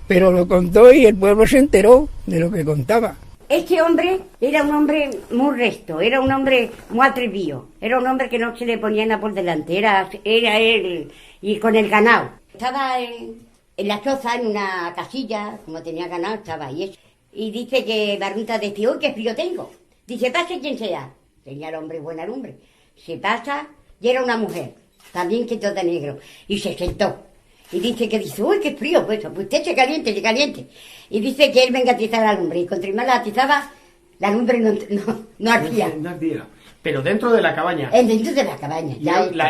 pero lo contó y el pueblo se enteró de lo que contaba. Este hombre era un hombre muy recto, era un hombre muy atrevido, era un hombre que no se le ponía nada por delante, era él y con el ganado. Estaba en la choza, en una casilla, como tenía ganado, estaba ahí. Y dice que Barruta decía, uy, qué frío tengo. Dice, pase quien sea. Tenía el hombre buena lumbre. Se pasa y era una mujer, también que toda negro. Y se sentó. Y dice, uy, qué frío, pues usted se caliente. Y dice que él venga a atizar la lumbre. Y contra más la atizaba, la lumbre no ardía. No ardía. Pero dentro de la cabaña. Dentro de la cabaña.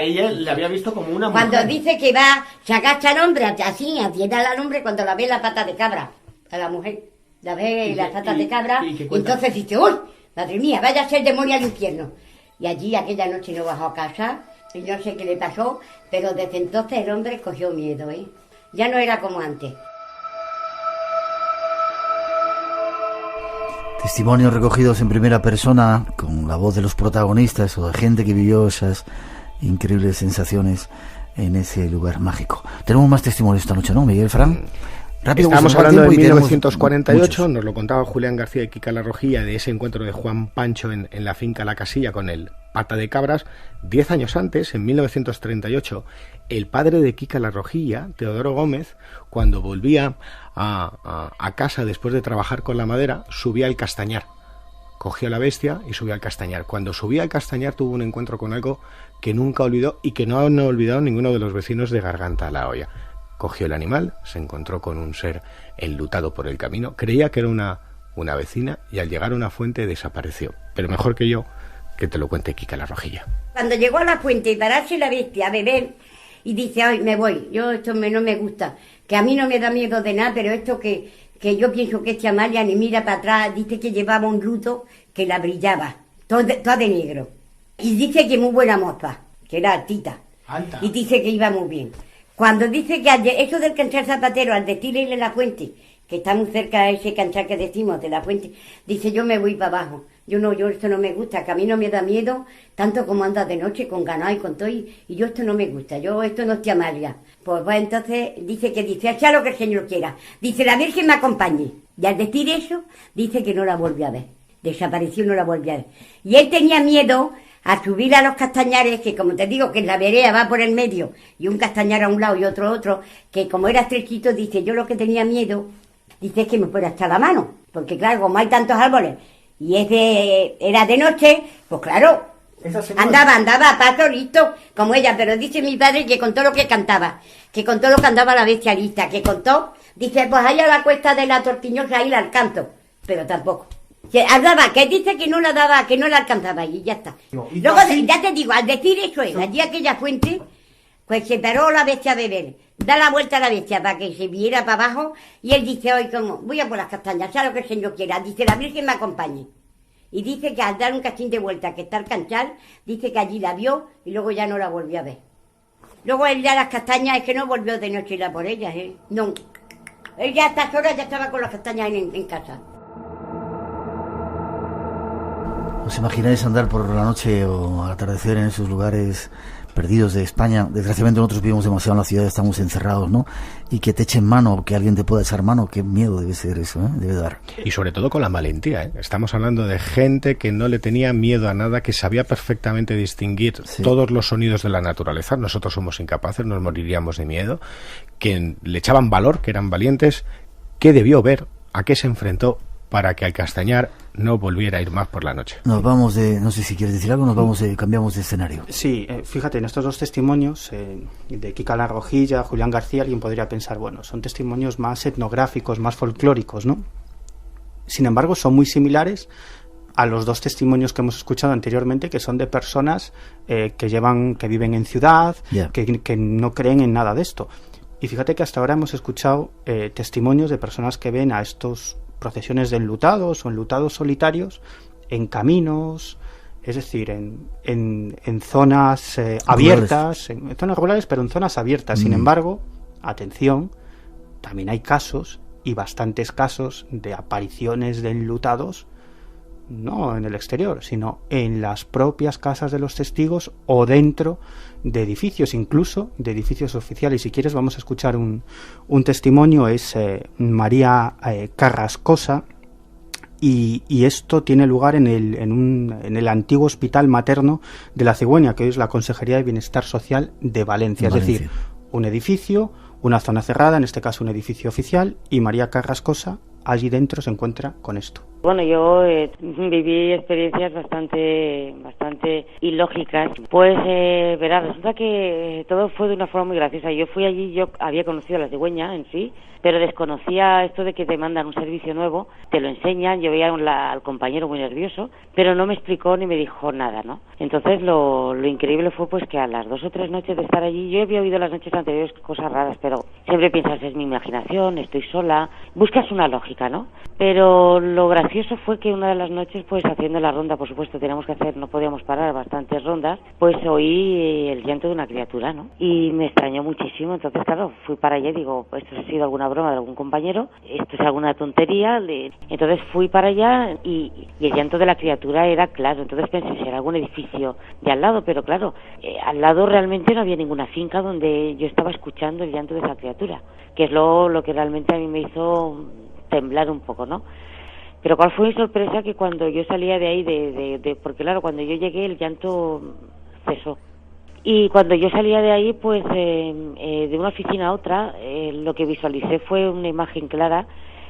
Ella la había visto como una mujer. Cuando dice que se agacha el hombre así, atienda la lumbre, cuando la ve la pata de cabra, a la mujer, la ve las patas de cabra, y entonces dice, uy, madre mía, vaya a ser demonio al infierno. Y allí aquella noche no bajó a casa, y no sé qué le pasó, pero desde entonces el hombre cogió miedo, Ya no era como antes. Testimonios recogidos en primera persona con la voz de los protagonistas o de gente que vivió esas increíbles sensaciones en ese lugar mágico. Tenemos más testimonios esta noche, ¿no, Miguel Fran? Rápido, estamos hablando de 1948, nos lo contaba Julián García y Kika La Rojilla, de ese encuentro de Juan Pancho en la finca La Casilla con el pata de cabras. 10 años antes, en 1938, el padre de Kika La Rojilla, Teodoro Gómez, cuando volvía a casa después de trabajar con la madera, subía al castañar. Cogió la bestia y subió al castañar. Cuando subía al castañar tuvo un encuentro con algo que nunca olvidó y que no han olvidado ninguno de los vecinos de Garganta a la Olla. Cogió el animal, se encontró con un ser enlutado por el camino, creía que era una vecina y al llegar a una fuente desapareció. Pero mejor que yo, que te lo cuente Kika La Rojilla. Cuando llegó a la fuente y pararse la bestia a beber y dice, ay, me voy, esto no me gusta, que a mí no me da miedo de nada, pero esto que yo pienso que Amalia ni mira para atrás, dice que llevaba un luto que la brillaba, toda de negro. Y dice que muy buena moza, que era altita. Alta. Y dice que iba muy bien. Cuando dice que eso del canchar zapatero, al decirle la fuente, que está muy cerca de ese canchar que decimos de la fuente, dice, yo me voy para abajo. Yo esto no me gusta, que a mí no me da miedo, tanto como anda de noche con ganado y con todo, y yo esto no me gusta, esto no estoy Amalia. Pues entonces dice, hacha lo que el Señor quiera. Dice, la Virgen me acompañe. Y al decir eso, dice que no la volvió a ver. Desapareció, no la volvió a ver. Y él tenía miedo a subir a los castañares, que como te digo, que en la vereda va por el medio, y un castañar a un lado y otro, que como era estrechito, dice, yo lo que tenía miedo, dice, es que me fuera hasta la mano, porque claro, como hay tantos árboles, y era de noche, pues claro, andaba a paso listo, como ella, pero dice mi padre que contó lo que cantaba, la bestialista, que contó, dice, pues allá a la cuesta de la Tortiñosa, ahí la alcanzo, pero tampoco. Que andaba, que dice que no la daba, que no la alcanzaba y ya está. Luego, ya te digo, al decir eso, allí aquella fuente, pues se paró la bestia a beber, da la vuelta a la bestia para que se viera para abajo, y él dice, hoy como, voy a por las castañas, sea lo que el Señor quiera, dice, la Virgen me acompañe. Y dice que al dar un cachín de vuelta, que está el canchal, dice que allí la vio y luego ya no la volvió a ver. Luego él ya las castañas, es que no volvió de noche ir a por ellas, no. Él ya a estas horas ya estaba con las castañas en casa. ¿Os imagináis andar por la noche o al atardecer en esos lugares perdidos de España? Desgraciadamente nosotros vivimos demasiado en la ciudad, estamos encerrados, ¿no? Y que te echen mano, que alguien te pueda echar mano, qué miedo debe ser eso, debe dar. Y sobre todo con la valentía, Estamos hablando de gente que no le tenía miedo a nada, que sabía perfectamente distinguir todos los sonidos de la naturaleza. Nosotros somos incapaces, nos moriríamos de miedo. Que le echaban valor, que eran valientes. ¿Qué debió ver? ¿A qué se enfrentó para que al castañar no volviera a ir más por la noche. Nos vamos no sé si quieres decir algo, cambiamos de escenario. Sí, fíjate, en estos dos testimonios, de Kika La Rojilla, Julián García, alguien podría pensar, bueno, son testimonios más etnográficos, más folclóricos, ¿no? Sin embargo, son muy similares a los dos testimonios que hemos escuchado anteriormente, que son de personas que viven en ciudad, que no creen en nada de esto. Y fíjate que hasta ahora hemos escuchado testimonios de personas que ven a estos procesiones de enlutados o enlutados solitarios en caminos, es decir, en zonas abiertas, en zonas rurales, pero en zonas abiertas. Sin embargo, atención, también hay casos, y bastantes casos, de apariciones de enlutados, no en el exterior, sino en las propias casas de los testigos o dentro de edificios, incluso de edificios oficiales. Si quieres, vamos a escuchar un testimonio. Es María Carrascosa, y esto tiene lugar en el antiguo hospital materno de La Cigüeña, que hoy es la Consejería de Bienestar Social de Valencia. Es decir, un edificio, una zona cerrada, en este caso un edificio oficial, y María Carrascosa allí dentro se encuentra con esto. Bueno, yo viví experiencias bastante ilógicas. Pues, verás, resulta que todo fue de una forma muy graciosa. Yo fui allí, yo había conocido a La Cigüeña en sí, pero desconocía esto de que te mandan un servicio nuevo, te lo enseñan, yo veía al compañero muy nervioso, pero no me explicó ni me dijo nada, ¿no? Entonces lo increíble fue pues que a las 2 o 3 noches de estar allí, yo había oído las noches anteriores cosas raras, pero siempre piensas, es mi imaginación, estoy sola, buscas una lógica, ¿no? Pero lo gracioso fue que una de las noches, pues haciendo la ronda, por supuesto, no podíamos parar, bastantes rondas, pues oí el llanto de una criatura, ¿no? Y me extrañó muchísimo. Entonces, claro, fui para allá y digo, esto ha sido alguna broma de algún compañero, esto es alguna tontería. Entonces fui para allá y el llanto de la criatura era claro. Entonces pensé, si era algún edificio de al lado, pero claro, al lado realmente no había ninguna finca donde yo estaba escuchando el llanto de esa criatura, que es lo que realmente a mí me hizo temblar un poco, ¿no? Pero cuál fue mi sorpresa, que cuando yo salía de ahí, porque claro, cuando yo llegué el llanto cesó. Y cuando yo salía de ahí, pues de una oficina a otra, lo que visualicé fue una imagen clara.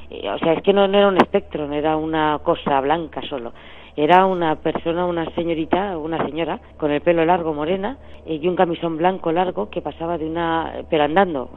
O sea, es que no era un espectro, no era una cosa blanca solo. Era una persona, una señora, con el pelo largo, morena, y un camisón blanco largo que pasaba pero andando.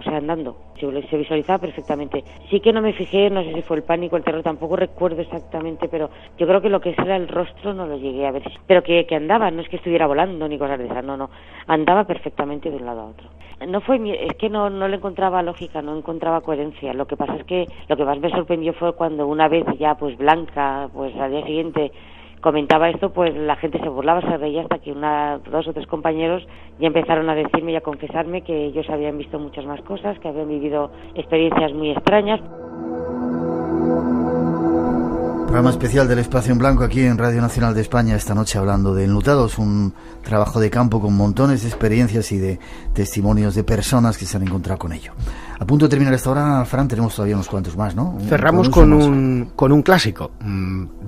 Se visualizaba perfectamente. Sí que no me fijé, no sé si fue el pánico, el terror, tampoco recuerdo exactamente, pero yo creo que lo que era el rostro no lo llegué a ver. Pero que andaba, no es que estuviera volando ni cosas de esas, no. Andaba perfectamente de un lado a otro. Es que no le encontraba lógica, no encontraba coherencia. Lo que pasa es que lo que más me sorprendió fue cuando una vez ya pues blanca, pues al día siguiente comentaba esto, pues la gente se burlaba, se reía, hasta que 2 o 3 compañeros ya empezaron a decirme y a confesarme que ellos habían visto muchas más cosas, que habían vivido experiencias muy extrañas. Programa especial del Espacio en Blanco aquí en Radio Nacional de España, esta noche hablando de enlutados, un trabajo de campo con montones de experiencias y de testimonios de personas que se han encontrado con ello. A punto de terminar esta hora, Fran, tenemos todavía unos cuantos más, ¿no? Cerramos con un clásico.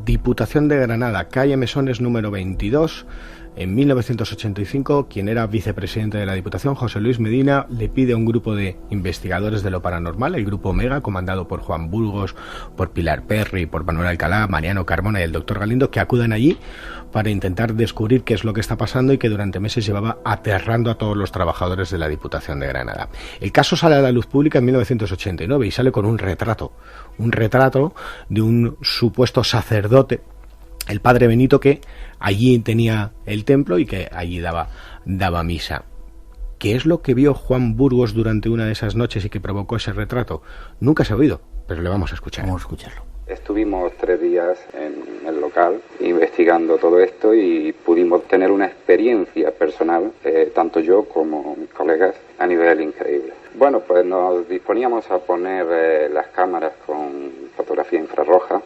Diputación de Granada, calle Mesones número 22. En 1985, quien era vicepresidente de la Diputación, José Luis Medina, le pide a un grupo de investigadores de lo paranormal, el Grupo Omega, comandado por Juan Burgos, por Pilar Perry, por Manuel Alcalá, Mariano Carmona y el doctor Galindo, que acudan allí para intentar descubrir qué es lo que está pasando y que durante meses llevaba aterrando a todos los trabajadores de la Diputación de Granada. El caso sale a la luz pública en 1989 y sale con un retrato de un supuesto sacerdote, el padre Benito, que allí tenía el templo y que allí daba misa. ¿Qué es lo que vio Juan Burgos durante una de esas noches y que provocó ese retrato? Nunca se ha oído, pero le vamos a escuchar. Vamos a escucharlo. Estuvimos 3 días en el local investigando todo esto y pudimos tener una experiencia personal, tanto yo como mis colegas, a nivel increíble. Bueno, pues nos disponíamos a poner las cámaras con fotografía infrarroja,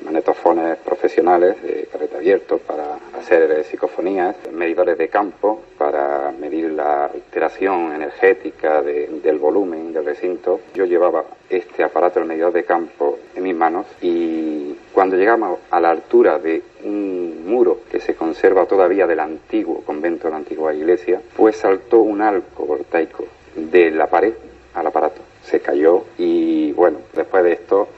magnetofones profesionales de carrete abierto para hacer psicofonías, medidores de campo para medir la alteración energética del volumen del recinto. Yo llevaba este aparato, el medidor de campo, en mis manos, y cuando llegamos a la altura de un muro que se conserva todavía del antiguo convento, de la antigua iglesia, pues saltó un arco voltaico de la pared al aparato. se cayó y bueno, después de esto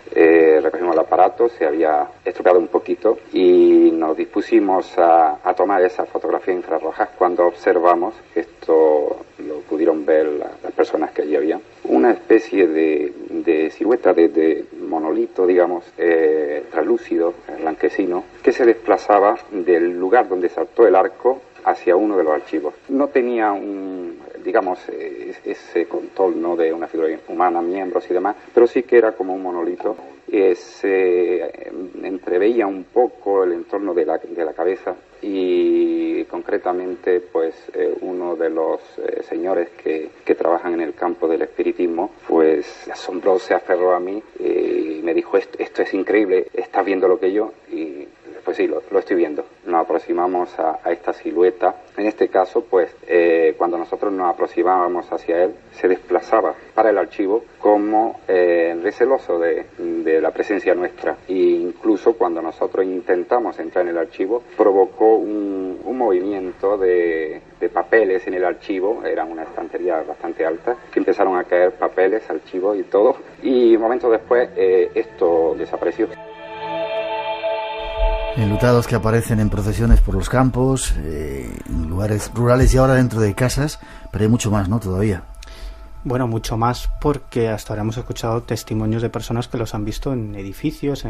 recogimos el aparato, se había estropeado un poquito y nos dispusimos a tomar esas fotografías infrarrojas cuando observamos, esto lo pudieron ver las personas que allí había, una especie de silueta de monolito, digamos, translúcido, blanquecino, que se desplazaba del lugar donde saltó el arco hacia uno de los archivos. No tenía ese contorno de una figura humana, miembros y demás, pero sí que era como un monolito. Se entreveía un poco el entorno de la cabeza y concretamente pues uno de los señores que trabajan en el campo del espiritismo pues se asombró, se aferró a mí y me dijo esto es increíble, ¿estás viendo lo que yo? Y pues sí, lo estoy viendo. Nos aproximamos a esta silueta. En este caso, pues, cuando nosotros nos aproximábamos hacia él, se desplazaba para el archivo como receloso de la presencia nuestra. E incluso cuando nosotros intentamos entrar en el archivo, provocó un movimiento de papeles en el archivo. Era una estantería bastante alta, que empezaron a caer papeles, archivos y todo. Y momentos después, esto desapareció. Enlutados que aparecen en procesiones por los campos, en lugares rurales y ahora dentro de casas, pero hay mucho más, ¿no? Todavía. Bueno, mucho más porque hasta ahora hemos escuchado testimonios de personas que los han visto en edificios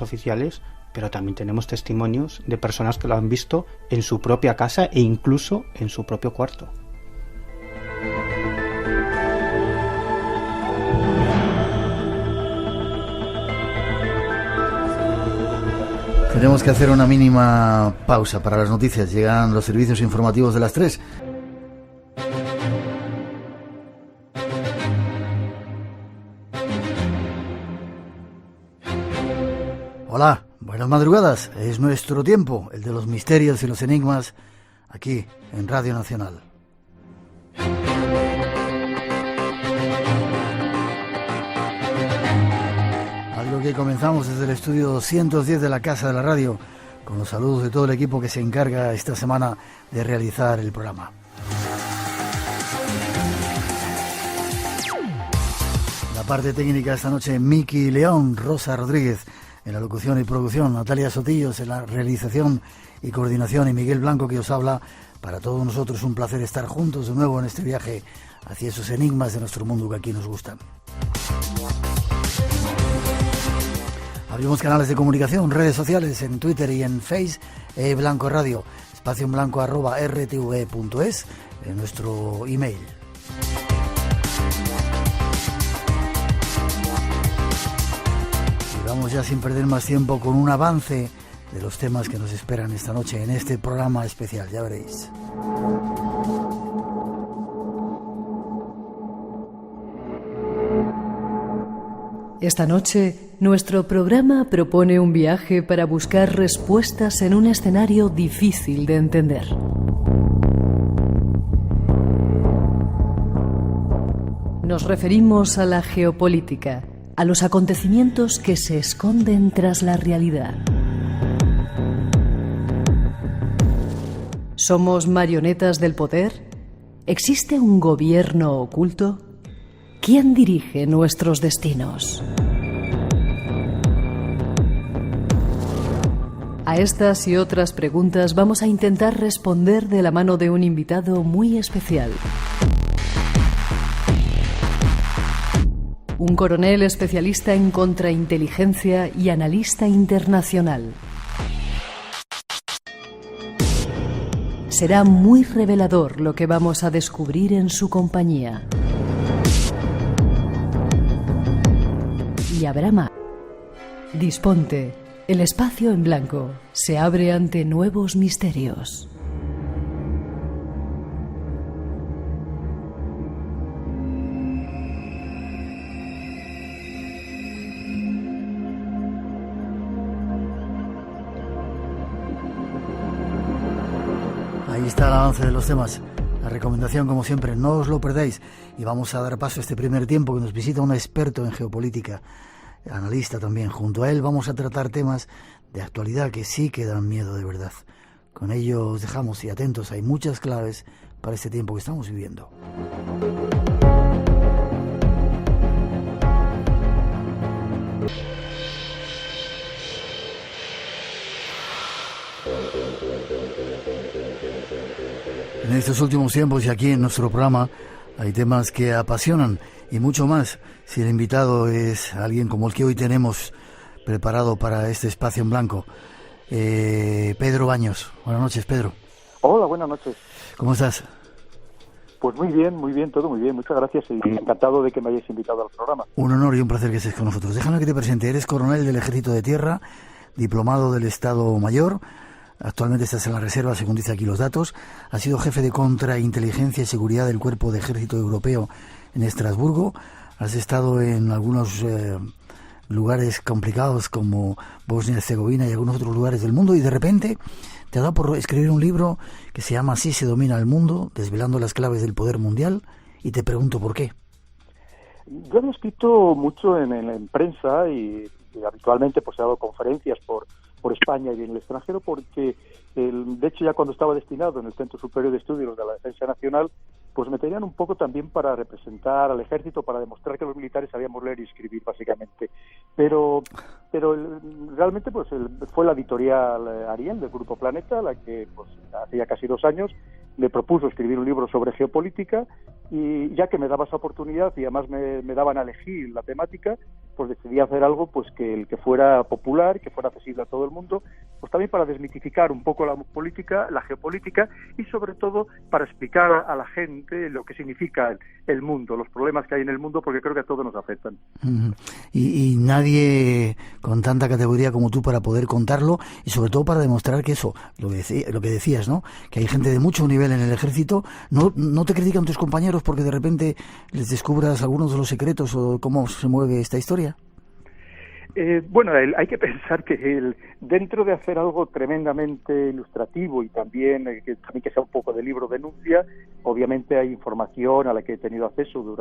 oficiales, pero también tenemos testimonios de personas que lo han visto en su propia casa e incluso en su propio cuarto. Tenemos que hacer una mínima pausa para las noticias. Llegan los servicios informativos de las 3. Hola, buenas madrugadas. Es nuestro tiempo, el de los misterios y los enigmas, aquí en Radio Nacional. Que comenzamos desde el estudio 210 de la Casa de la Radio, con los saludos de todo el equipo que se encarga esta semana de realizar el programa. La parte técnica esta noche, Miki León, Rosa Rodríguez en la locución y producción, Natalia Sotillos en la realización y coordinación y Miguel Blanco que os habla. Para todos nosotros un placer estar juntos de nuevo en este viaje hacia esos enigmas de nuestro mundo que aquí nos gustan. Abrimos canales de comunicación, redes sociales en Twitter y en Face, Blanco Radio, espacio en blanco @rtv.es, en nuestro email. Y vamos ya sin perder más tiempo con un avance de los temas que nos esperan esta noche en este programa especial, ya veréis. Esta noche, nuestro programa propone un viaje para buscar respuestas en un escenario difícil de entender. Nos referimos a la geopolítica, a los acontecimientos que se esconden tras la realidad. ¿Somos marionetas del poder? ¿Existe un gobierno oculto? ¿Quién dirige nuestros destinos? A estas y otras preguntas vamos a intentar responder de la mano de un invitado muy especial. Un coronel especialista en contrainteligencia y analista internacional. Será muy revelador lo que vamos a descubrir en su compañía. Y habrá más. Disponte, el espacio en blanco se abre ante nuevos misterios. Ahí está el avance de los temas. La recomendación, como siempre, no os lo perdáis. Y vamos a dar paso a este primer tiempo que nos visita un experto en geopolítica, analista también. Junto a él vamos a tratar temas de actualidad que sí que dan miedo de verdad. Con ello os dejamos y atentos, hay muchas claves para este tiempo que estamos viviendo. En estos últimos tiempos y aquí en nuestro programa hay temas que apasionan y mucho más si el invitado es alguien como el que hoy tenemos preparado para este espacio en blanco. Pedro Baños. Buenas noches, Pedro. Hola, buenas noches. ¿Cómo estás? Pues muy bien, todo muy bien. Muchas gracias y encantado de que me hayáis invitado al programa. Un honor y un placer que estés con nosotros. Déjame que te presente. Eres coronel del Ejército de Tierra, diplomado del Estado Mayor. Actualmente estás en la reserva, según dice aquí los datos. Has sido jefe de contrainteligencia y seguridad del Cuerpo de Ejército Europeo en Estrasburgo. Has estado en algunos lugares complicados como Bosnia y Herzegovina y algunos otros lugares del mundo, y de repente te ha dado por escribir un libro que se llama Así se domina el mundo, desvelando las claves del poder mundial, y te pregunto por qué. Yo he escrito mucho en prensa y habitualmente pues he dado conferencias por España y en el extranjero, porque de hecho ya cuando estaba destinado en el Centro Superior de Estudios de la Defensa Nacional, pues me tenían un poco también para representar al ejército, para demostrar que los militares sabíamos leer y escribir básicamente. Pero realmente pues fue la editorial Ariel del Grupo Planeta la que pues hace ya casi 2 años me propuso escribir un libro sobre geopolítica, y ya que me daba esa oportunidad y además me daban a elegir la temática, pues decidí hacer algo pues que fuera popular, que fuera accesible a todo el mundo, pues también para desmitificar un poco la política, la geopolítica, y sobre todo para explicar a la gente lo que significa el mundo, los problemas que hay en el mundo, porque creo que a todos nos afectan. Y nadie con tanta categoría como tú para poder contarlo, y sobre todo para demostrar que eso, lo que decías, ¿no? Que hay gente de mucho nivel en el ejército. No te critican tus compañeros porque de repente les descubras algunos de los secretos o cómo se mueve esta historia. Bueno, hay que pensar que dentro de hacer algo tremendamente ilustrativo y también que sea un poco de libro denuncia, obviamente hay información a la que he tenido acceso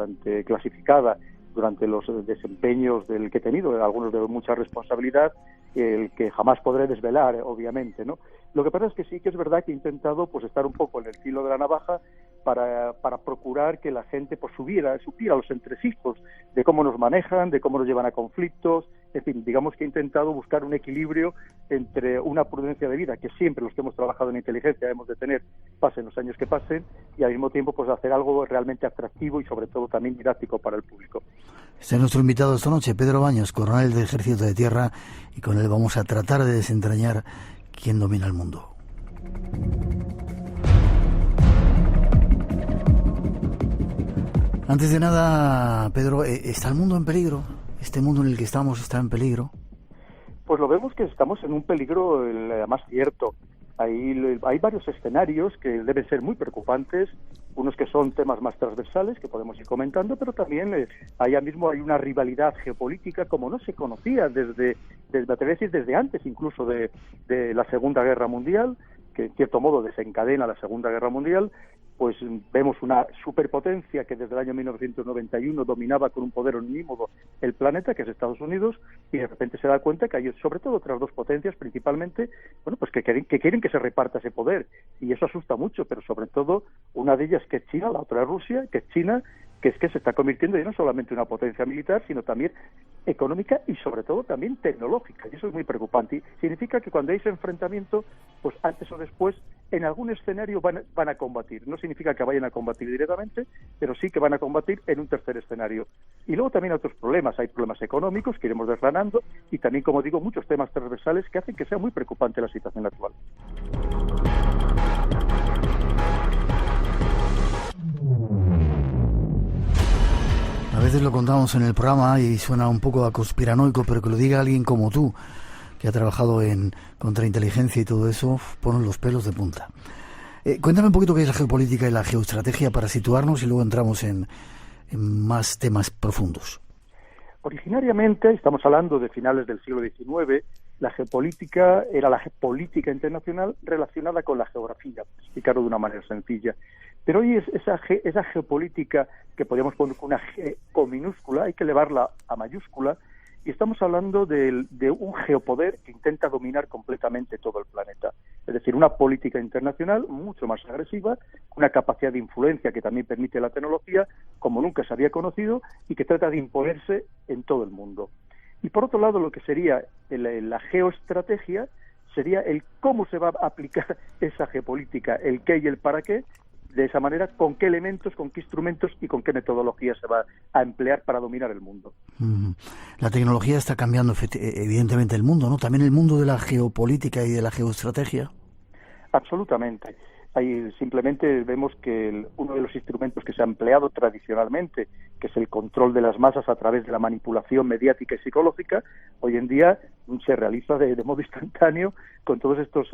clasificada durante los desempeños del que he tenido, algunos de mucha responsabilidad, el que jamás podré desvelar, obviamente, ¿no? Lo que pasa es que sí que es verdad que he intentado pues estar un poco en el filo de la navaja para procurar que la gente pues supiera los entresijos de cómo nos manejan, de cómo nos llevan a conflictos. En fin, digamos que he intentado buscar un equilibrio entre una prudencia de vida que siempre los que hemos trabajado en inteligencia hemos de tener, pasen los años que pasen, y al mismo tiempo pues hacer algo realmente atractivo y sobre todo también didáctico para el público. Este es nuestro invitado esta noche, Pedro Baños, coronel del Ejército de Tierra, y con él vamos a tratar de desentrañar quién domina el mundo. Antes de nada, Pedro, ¿está el mundo en peligro? ¿Este mundo en el que estamos está en peligro? Pues lo vemos que estamos en un peligro más cierto. Hay varios escenarios que deben ser muy preocupantes, unos que son temas más transversales que podemos ir comentando, pero también allá mismo hay una rivalidad geopolítica como no se conocía desde antes incluso de la Segunda Guerra Mundial, que en cierto modo desencadena la Segunda Guerra Mundial. Pues vemos una superpotencia que desde el año 1991 dominaba con un poder omnímodo el planeta, que es Estados Unidos, y de repente se da cuenta que hay sobre todo otras dos potencias principalmente, bueno, pues que quieren que se reparta ese poder, y eso asusta mucho, pero sobre todo una de ellas que es China, la otra es Rusia, que es China, que es que se está convirtiendo ya no solamente en una potencia militar, sino también económica y sobre todo también tecnológica, y eso es muy preocupante. Y significa que cuando hay ese enfrentamiento, pues antes o después, en algún escenario van a combatir. No significa que vayan a combatir directamente, pero sí que van a combatir en un tercer escenario. Y luego también hay otros problemas, hay problemas económicos que iremos desgranando, y también, como digo, muchos temas transversales que hacen que sea muy preocupante la situación actual. A veces lo contamos en el programa y suena un poco a conspiranoico, pero que lo diga alguien como tú, que ha trabajado en contrainteligencia y todo eso, ponen los pelos de punta. Cuéntame un poquito qué es la geopolítica y la geoestrategia para situarnos y luego entramos en más temas profundos. Originariamente, estamos hablando de finales del siglo XIX, la geopolítica era la política internacional relacionada con la geografía, para explicarlo de una manera sencilla. Pero hoy esa geopolítica que podríamos poner con una G con minúscula, hay que elevarla a mayúscula, y estamos hablando de un geopoder que intenta dominar completamente todo el planeta. Es decir, una política internacional mucho más agresiva, una capacidad de influencia que también permite la tecnología, como nunca se había conocido, y que trata de imponerse en todo el mundo. Y por otro lado, lo que sería la geoestrategia sería el cómo se va a aplicar esa geopolítica, el qué y el para qué, de esa manera, con qué elementos, con qué instrumentos y con qué metodología se va a emplear para dominar el mundo. La tecnología está cambiando evidentemente el mundo, ¿no? También el mundo de la geopolítica y de la geoestrategia. Absolutamente. Ahí simplemente vemos que uno de los instrumentos que se ha empleado tradicionalmente, que es el control de las masas a través de la manipulación mediática y psicológica, hoy en día se realiza de modo instantáneo con todos estos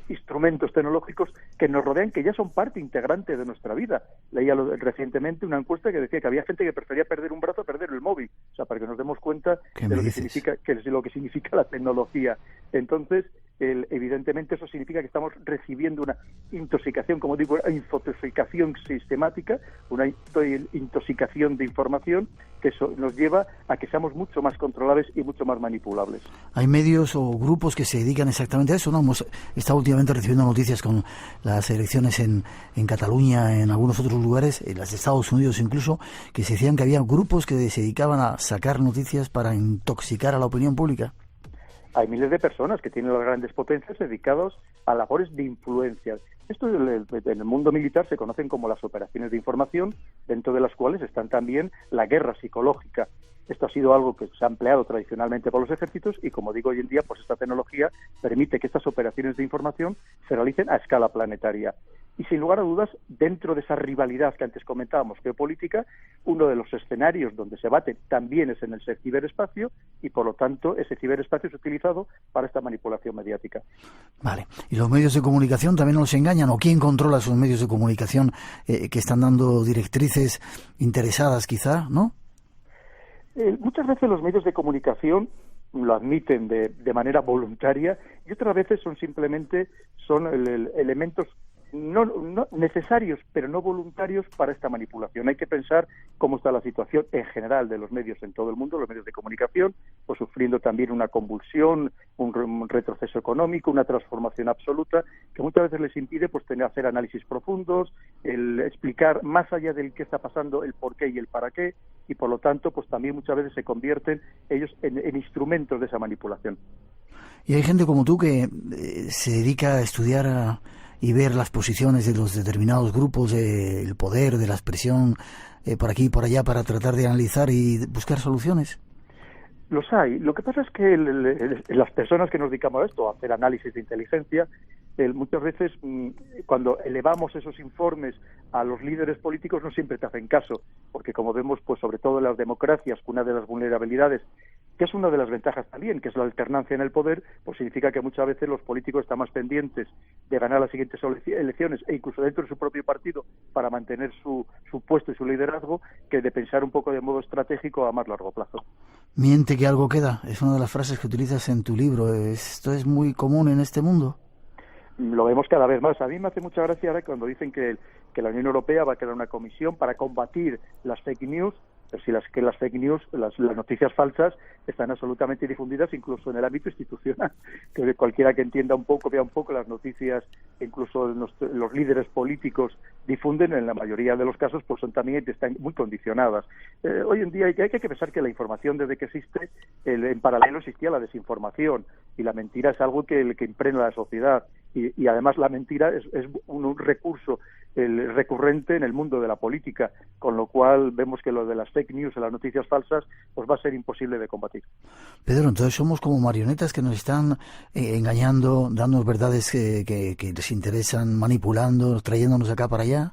instrumentos tecnológicos que nos rodean, que ya son parte integrante de nuestra vida. Leía recientemente una encuesta que decía que había gente que prefería perder un brazo a perder el móvil, o sea, para que nos demos cuenta de lo que significa la tecnología. Entonces, evidentemente eso significa que estamos recibiendo una intoxicación, como digo, una infoxicación sistemática, una intoxicación de información que eso nos lleva a que seamos mucho más controlables y mucho más manipulables. Hay medios o grupos que se dedican exactamente a eso, ¿no? Hemos estado últimamente recibiendo noticias con las elecciones en Cataluña, en algunos otros lugares, en los Estados Unidos incluso, que se decían que había grupos que se dedicaban a sacar noticias para intoxicar a la opinión pública. Hay miles de personas que tienen las grandes potencias dedicados a labores de influencia. Esto en el mundo militar se conocen como las operaciones de información, dentro de las cuales están también la guerra psicológica. Esto ha sido algo que se ha empleado tradicionalmente por los ejércitos y, como digo, hoy en día pues esta tecnología permite que estas operaciones de información se realicen a escala planetaria. Y sin lugar a dudas, dentro de esa rivalidad que antes comentábamos, geopolítica, uno de los escenarios donde se bate también es en el ciberespacio y, por lo tanto, ese ciberespacio es utilizado para esta manipulación mediática. Vale. ¿Y los medios de comunicación también nos engañan? ¿O quién controla esos medios de comunicación que están dando directrices interesadas, quizá, no? Muchas veces los medios de comunicación lo admiten de manera voluntaria y otras veces son elementos no necesarios, pero no voluntarios para esta manipulación. Hay que pensar cómo está la situación en general de los medios en todo el mundo, los medios de comunicación, pues sufriendo también una convulsión, un retroceso económico, una transformación absoluta, que muchas veces les impide pues hacer análisis profundos, el explicar más allá del qué está pasando, el por qué y el para qué, y por lo tanto pues también muchas veces se convierten ellos en instrumentos de esa manipulación. Y hay gente como tú que se dedica a estudiar y ver las posiciones de los determinados grupos, el poder, de la expresión, por aquí y por allá, para tratar de analizar y buscar soluciones. Los hay. Lo que pasa es que las personas que nos dedicamos a esto, a hacer análisis de inteligencia, muchas veces cuando elevamos esos informes a los líderes políticos no siempre te hacen caso, porque como vemos, pues sobre todo en las democracias, una de las vulnerabilidades, que es una de las ventajas también, que es la alternancia en el poder, pues significa que muchas veces los políticos están más pendientes de ganar las siguientes elecciones e incluso dentro de su propio partido para mantener su puesto y su liderazgo, que de pensar un poco de modo estratégico a más largo plazo. Miente que algo queda, es una de las frases que utilizas en tu libro. ¿Esto es muy común en este mundo? Lo vemos cada vez más. A mí me hace mucha gracia ahora cuando dicen que la Unión Europea va a crear una comisión para combatir las fake news, pero si las fake news, las noticias falsas, están absolutamente difundidas incluso en el ámbito institucional. Que cualquiera que entienda un poco, vea un poco las noticias, incluso los líderes políticos difunden, en la mayoría de los casos, pues están muy condicionadas. Hoy en día hay que pensar que la información, desde que existe, en paralelo existía la desinformación, y la mentira es algo que impregna a la sociedad. Y además la mentira es un recurso recurrente en el mundo de la política, con lo cual vemos que lo de las fake news, las noticias falsas, pues va a ser imposible de combatir. Pedro, entonces somos como marionetas que nos están engañando, dándonos verdades que les interesan, manipulando, trayéndonos de acá para allá.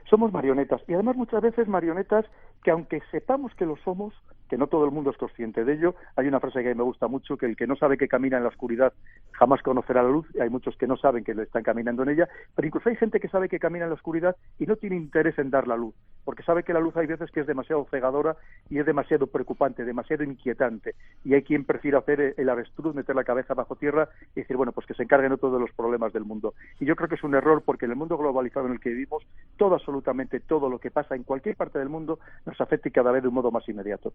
Somos marionetas, y además muchas veces marionetas que, aunque sepamos que lo somos, que no todo el mundo es consciente de ello. Hay una frase que me gusta mucho, que el que no sabe que camina en la oscuridad jamás conocerá la luz, y hay muchos que no saben que le están caminando en ella, pero incluso hay gente que sabe que camina en la oscuridad y no tiene interés en dar la luz, porque sabe que la luz hay veces que es demasiado cegadora y es demasiado preocupante, demasiado inquietante, y hay quien prefiere hacer el avestruz, meter la cabeza bajo tierra y decir, bueno, pues que se encarguen otros de los problemas del mundo. Y yo creo que es un error, porque en el mundo globalizado en el que vivimos, absolutamente todo lo que pasa en cualquier parte del mundo nos afecta, y cada vez de un modo más inmediato.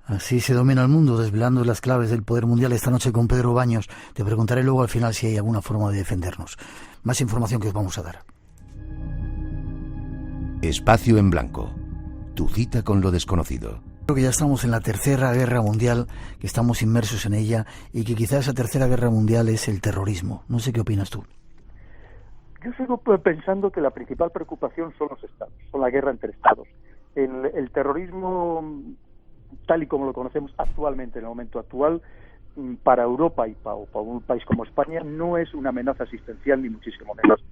Así se domina el mundo, desvelando las claves del poder mundial esta noche con Pedro Baños. Te preguntaré luego al final si hay alguna forma de defendernos. Más información que os vamos a dar. Espacio en Blanco. Tu cita con lo desconocido. Creo que ya estamos en la Tercera Guerra Mundial, que estamos inmersos en ella y que quizás esa Tercera Guerra Mundial es el terrorismo. No sé qué opinas tú. Yo sigo pensando que la principal preocupación son los estados, son la guerra entre estados. El terrorismo, tal y como lo conocemos actualmente, en el momento actual, para Europa y para un país como España, no es una amenaza existencial, ni muchísimo menos.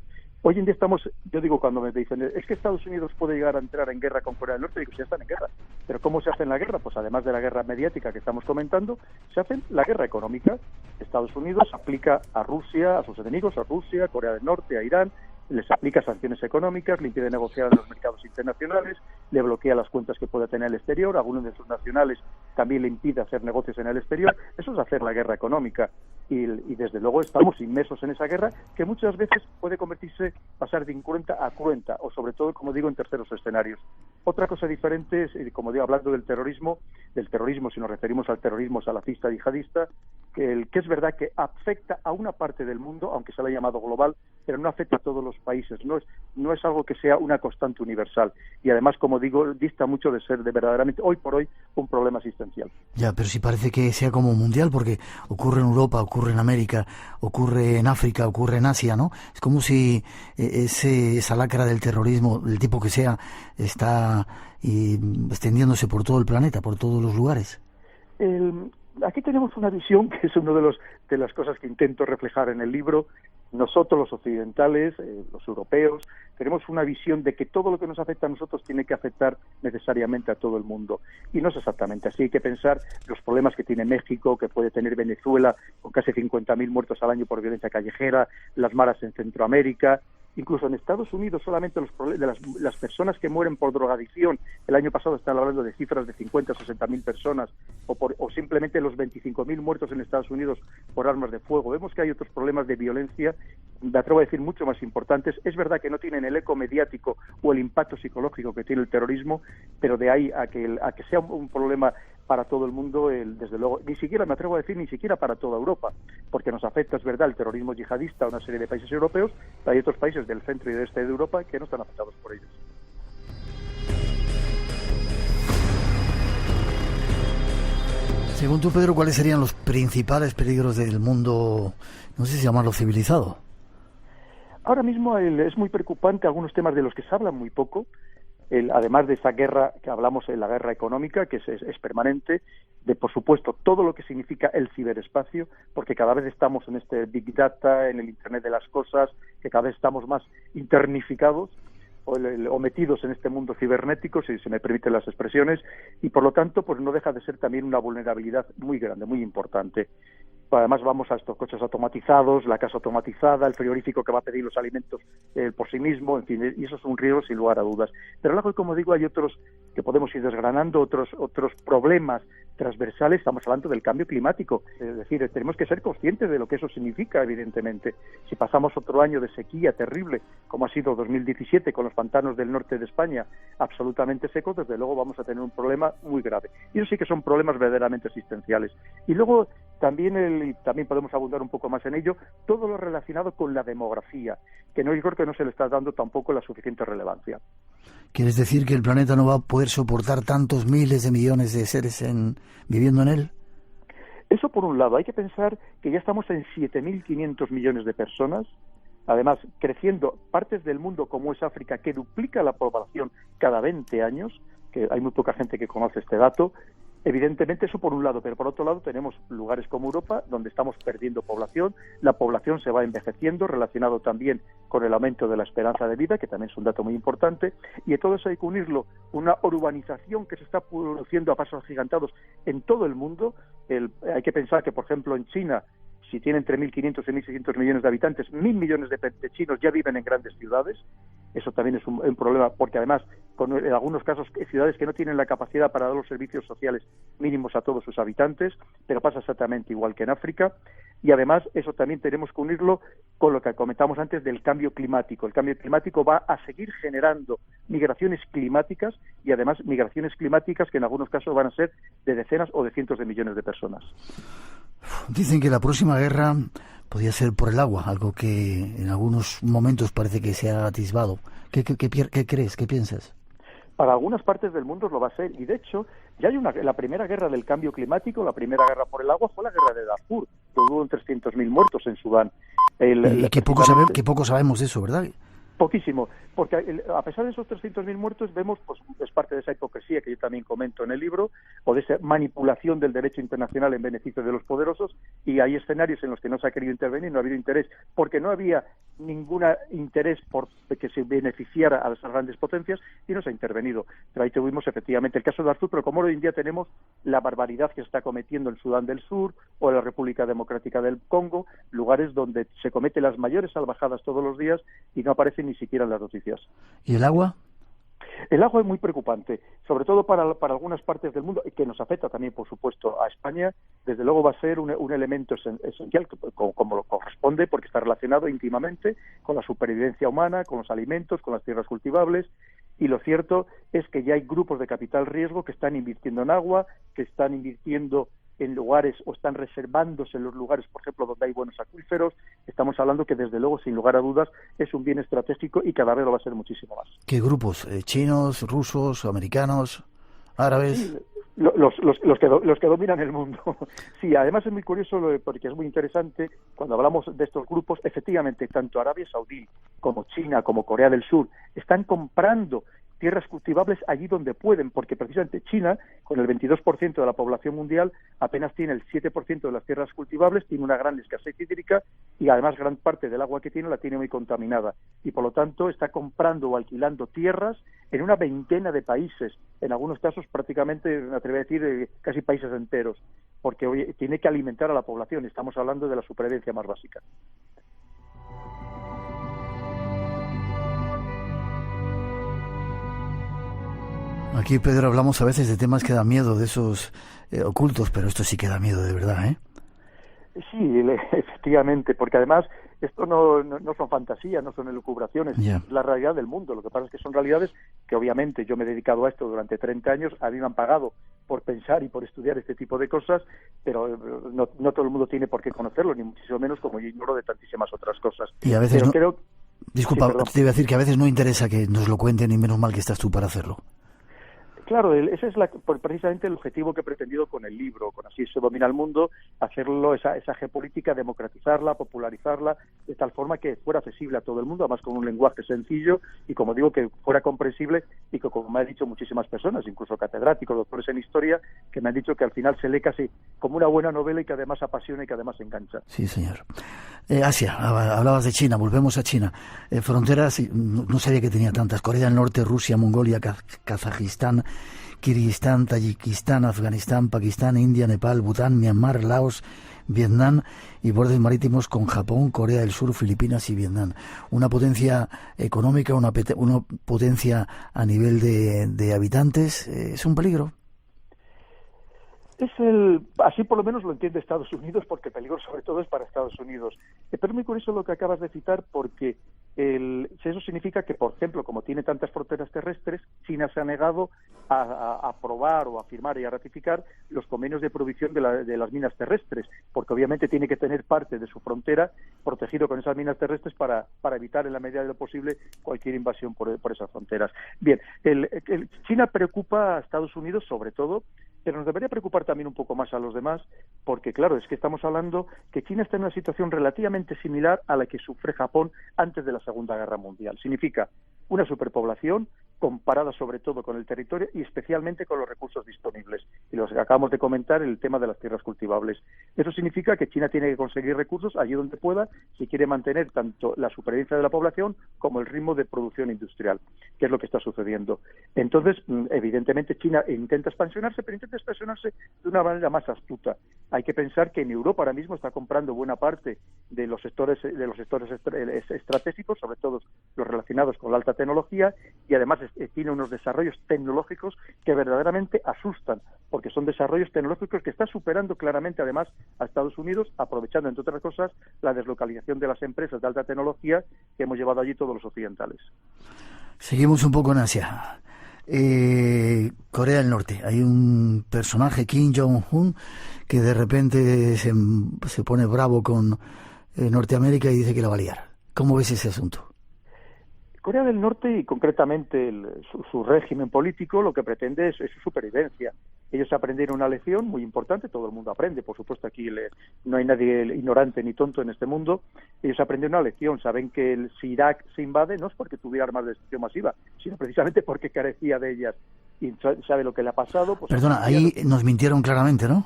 Hoy en día estamos, yo digo cuando me dicen, es que Estados Unidos puede llegar a entrar en guerra con Corea del Norte, digo, ya están en guerra. Pero ¿cómo se hace en la guerra? Pues además de la guerra mediática que estamos comentando, se hace la guerra económica. Estados Unidos aplica a Rusia, a sus enemigos, a Rusia, a Corea del Norte, a Irán, les aplica sanciones económicas, le impide negociar en los mercados internacionales, le bloquea las cuentas que pueda tener el exterior, a algunos de sus nacionales también le impide hacer negocios en el exterior. Eso es hacer la guerra económica y desde luego estamos inmersos en esa guerra que muchas veces puede convertirse, pasar de incruenta a cruenta o sobre todo, como digo, en terceros escenarios. Otra cosa diferente es, como digo, hablando del terrorismo, si nos referimos al terrorismo salafista yihadista, que es verdad que afecta a una parte del mundo, aunque se le ha llamado global, pero no afecta a todos los países, no es algo que sea una constante universal y además, como digo, dista mucho de ser de verdaderamente hoy por hoy un problema existencial. Ya, pero sí parece que sea como mundial, porque ocurre en Europa, ocurre en América, ocurre en África, ocurre en Asia, ¿no? Es como si esa lacra del terrorismo, del tipo que sea, está extendiéndose por todo el planeta, por todos los lugares. Aquí tenemos una visión que es una de las cosas que intento reflejar en el libro. Nosotros, los occidentales, los europeos, tenemos una visión de que todo lo que nos afecta a nosotros tiene que afectar necesariamente a todo el mundo. Y no es exactamente así. Hay que pensar los problemas que tiene México, que puede tener Venezuela, con casi 50.000 muertos al año por violencia callejera, las maras en Centroamérica. Incluso en Estados Unidos, solamente las personas que mueren por drogadicción, el año pasado están hablando de cifras de 50 o 60.000 personas, o simplemente los 25.000 muertos en Estados Unidos por armas de fuego. Vemos que hay otros problemas de violencia, me atrevo a decir, mucho más importantes. Es verdad que no tienen el eco mediático o el impacto psicológico que tiene el terrorismo, pero de ahí a que sea un problema para todo el mundo, desde luego, ni siquiera, me atrevo a decir, ni siquiera para toda Europa, porque nos afecta, es verdad, el terrorismo yihadista a una serie de países europeos, pero hay otros países del centro y del este de Europa que no están afectados por ellos. Según tú, Pedro, ¿cuáles serían los principales peligros del mundo, no sé si llamarlo civilizado? Ahora mismo es muy preocupante algunos temas de los que se habla muy poco, además de esa guerra que hablamos, la guerra económica, que es permanente, de, por supuesto, todo lo que significa el ciberespacio, porque cada vez estamos en este Big Data, en el Internet de las cosas, que cada vez estamos más internificados o metidos en este mundo cibernético, si se me permiten las expresiones, y por lo tanto, pues no deja de ser también una vulnerabilidad muy grande, muy importante. Además vamos a estos coches automatizados, la casa automatizada, el frigorífico que va a pedir los alimentos por sí mismo, en fin, y eso es un riesgo sin lugar a dudas. Pero luego, como digo, hay otros que podemos ir desgranando, otros problemas transversales. Estamos hablando del cambio climático, es decir, tenemos que ser conscientes de lo que eso significa, evidentemente. Si pasamos otro año de sequía terrible, como ha sido 2017, con los pantanos del norte de España absolutamente secos, desde luego vamos a tener un problema muy grave. Y eso sí que son problemas verdaderamente existenciales. Y luego también podemos abundar un poco más en ello, todo lo relacionado con la demografía, que yo creo que no se le está dando tampoco la suficiente relevancia. ¿Quieres decir que el planeta no va a poder soportar tantos miles de millones de seres viviendo en él? Eso por un lado. Hay que pensar que ya estamos en 7.500 millones de personas, además creciendo partes del mundo como es África, que duplica la población cada 20 años, que hay muy poca gente que conoce este dato. Evidentemente eso por un lado, pero por otro lado tenemos lugares como Europa donde estamos perdiendo población, la población se va envejeciendo, relacionado también con el aumento de la esperanza de vida, que también es un dato muy importante, y a todo eso hay que unirlo una urbanización que se está produciendo a pasos agigantados en todo el mundo. Hay que pensar que, por ejemplo, en China, si tiene entre 1.500 y 1.600 millones de habitantes, 1.000 millones de chinos ya viven en grandes ciudades. Eso también es un problema, porque además, en algunos casos, ciudades que no tienen la capacidad para dar los servicios sociales mínimos a todos sus habitantes, pero pasa exactamente igual que en África. Y además, eso también tenemos que unirlo con lo que comentamos antes del cambio climático. El cambio climático va a seguir generando migraciones climáticas, y además migraciones climáticas que en algunos casos van a ser de decenas o de cientos de millones de personas. Dicen que la próxima guerra podría ser por el agua, algo que en algunos momentos parece que se ha atisbado. ¿Qué crees? ¿Qué piensas? Para algunas partes del mundo lo va a ser, y de hecho ya hay la primera guerra del cambio climático, la primera guerra por el agua fue la guerra de Darfur, que hubo 300.000 muertos en Sudán. Y que poco sabemos de eso, ¿verdad? Poquísimo, porque a pesar de esos 300.000 muertos vemos, pues es parte de esa hipocresía que yo también comento en el libro, o de esa manipulación del derecho internacional en beneficio de los poderosos, y hay escenarios en los que no se ha querido intervenir, no ha habido interés, porque no había ningún interés por que se beneficiara a las grandes potencias, y no se ha intervenido. Pero ahí tuvimos efectivamente el caso de Darfur, pero como hoy en día tenemos la barbaridad que se está cometiendo en Sudán del Sur o en la República Democrática del Congo, lugares donde se cometen las mayores salvajadas todos los días y no aparecen ni siquiera en las noticias. ¿Y el agua? El agua es muy preocupante, sobre todo para algunas partes del mundo, y que nos afecta también, por supuesto, a España. Desde luego va a ser un elemento esencial, como lo corresponde, porque está relacionado íntimamente con la supervivencia humana, con los alimentos, con las tierras cultivables, y lo cierto es que ya hay grupos de capital riesgo que están invirtiendo en agua, que están invirtiendo en lugares o están reservándose en los lugares, por ejemplo, donde hay buenos acuíferos. Estamos hablando que, desde luego, sin lugar a dudas, es un bien estratégico y cada vez lo va a ser muchísimo más. ¿Qué grupos? ¿Chinos, rusos, americanos, árabes? Sí, los que dominan el mundo. Sí, además es muy curioso porque es muy interesante cuando hablamos de estos grupos. Efectivamente, tanto Arabia Saudí como China como Corea del Sur están comprando tierras cultivables allí donde pueden, porque precisamente China, con el 22% de la población mundial, apenas tiene el 7% de las tierras cultivables, tiene una gran escasez hídrica y además gran parte del agua que tiene la tiene muy contaminada, y por lo tanto está comprando o alquilando tierras en una veintena de países, en algunos casos prácticamente, me atrevo a decir, casi países enteros, porque hoy tiene que alimentar a la población. Estamos hablando de la supervivencia más básica. Aquí, Pedro, hablamos a veces de temas que dan miedo, de esos ocultos, pero esto sí que da miedo de verdad, ¿eh? Sí, efectivamente, porque además esto no son fantasías, no son elucubraciones, es la realidad del mundo. Lo que pasa es que son realidades que, obviamente, yo me he dedicado a esto durante 30 años, a mí me han pagado por pensar y por estudiar este tipo de cosas, pero no todo el mundo tiene por qué conocerlo, ni muchísimo menos como yo ignoro de tantísimas otras cosas. Y a veces pero Disculpa, te iba a decir que a veces no interesa que nos lo cuenten, y menos mal que estás tú para hacerlo. Claro, ese es precisamente el objetivo que he pretendido con el libro, con Así se domina el mundo, hacerlo, esa geopolítica, democratizarla, popularizarla, de tal forma que fuera accesible a todo el mundo, además con un lenguaje sencillo y, como digo, que fuera comprensible, y que, como me han dicho muchísimas personas, incluso catedráticos, doctores en historia, que me han dicho que al final se lee casi como una buena novela y que además apasiona y que además engancha. Sí, señor. Asia, hablabas de China, volvemos a China. Fronteras, no sabía que tenía tantas: Corea del Norte, Rusia, Mongolia, Kazajistán, Kirguistán, Tayikistán, Afganistán, Pakistán, India, Nepal, Bután, Myanmar, Laos, Vietnam, y bordes marítimos con Japón, Corea del Sur, Filipinas y Vietnam. Una potencia económica, una potencia a nivel de habitantes. ¿Es un peligro? Así por lo menos lo entiende Estados Unidos, porque el peligro sobre todo es para Estados Unidos. Pero es muy curioso lo que acabas de citar, porque eso significa que, por ejemplo, como tiene tantas fronteras terrestres, China se ha negado a aprobar o a firmar y a ratificar los convenios de provisión de las minas terrestres, porque obviamente tiene que tener parte de su frontera protegido con esas minas terrestres para evitar, en la medida de lo posible, cualquier invasión por esas fronteras. Bien, China preocupa a Estados Unidos sobre todo, pero nos debería preocupar también un poco más a los demás, porque claro, es que estamos hablando que China está en una situación relativamente similar a la que sufre Japón antes de la Segunda Guerra Mundial. Significa una superpoblación comparada sobre todo con el territorio y especialmente con los recursos disponibles. Y los que acabamos de comentar, el tema de las tierras cultivables. Eso significa que China tiene que conseguir recursos allí donde pueda si quiere mantener tanto la supervivencia de la población como el ritmo de producción industrial, que es lo que está sucediendo. Entonces, evidentemente, China intenta expansionarse, pero intenta expansionarse de una manera más astuta. Hay que pensar que en Europa ahora mismo está comprando buena parte de los sectores estratégicos, sobre todo los relacionados con la alta tecnología, y además tiene unos desarrollos tecnológicos que verdaderamente asustan, porque son desarrollos tecnológicos que están superando claramente además a Estados Unidos, aprovechando, entre otras cosas, la deslocalización de las empresas de alta tecnología que hemos llevado allí todos los occidentales. Seguimos un poco en Asia. Corea del Norte. Hay un personaje, Kim Jong-un, que de repente se pone bravo con Norteamérica y dice que la va a liar. ¿Cómo ves ese asunto? Corea del Norte y concretamente su régimen político lo que pretende es su supervivencia. Ellos aprendieron una lección muy importante, todo el mundo aprende, por supuesto aquí no hay nadie ignorante ni tonto en este mundo. Ellos aprendieron una lección, saben que si Irak se invade no es porque tuviera armas de destrucción masiva, sino precisamente porque carecía de ellas. Y sabe lo que le ha pasado. Pues, perdona, ahí nos mintieron claramente, ¿no?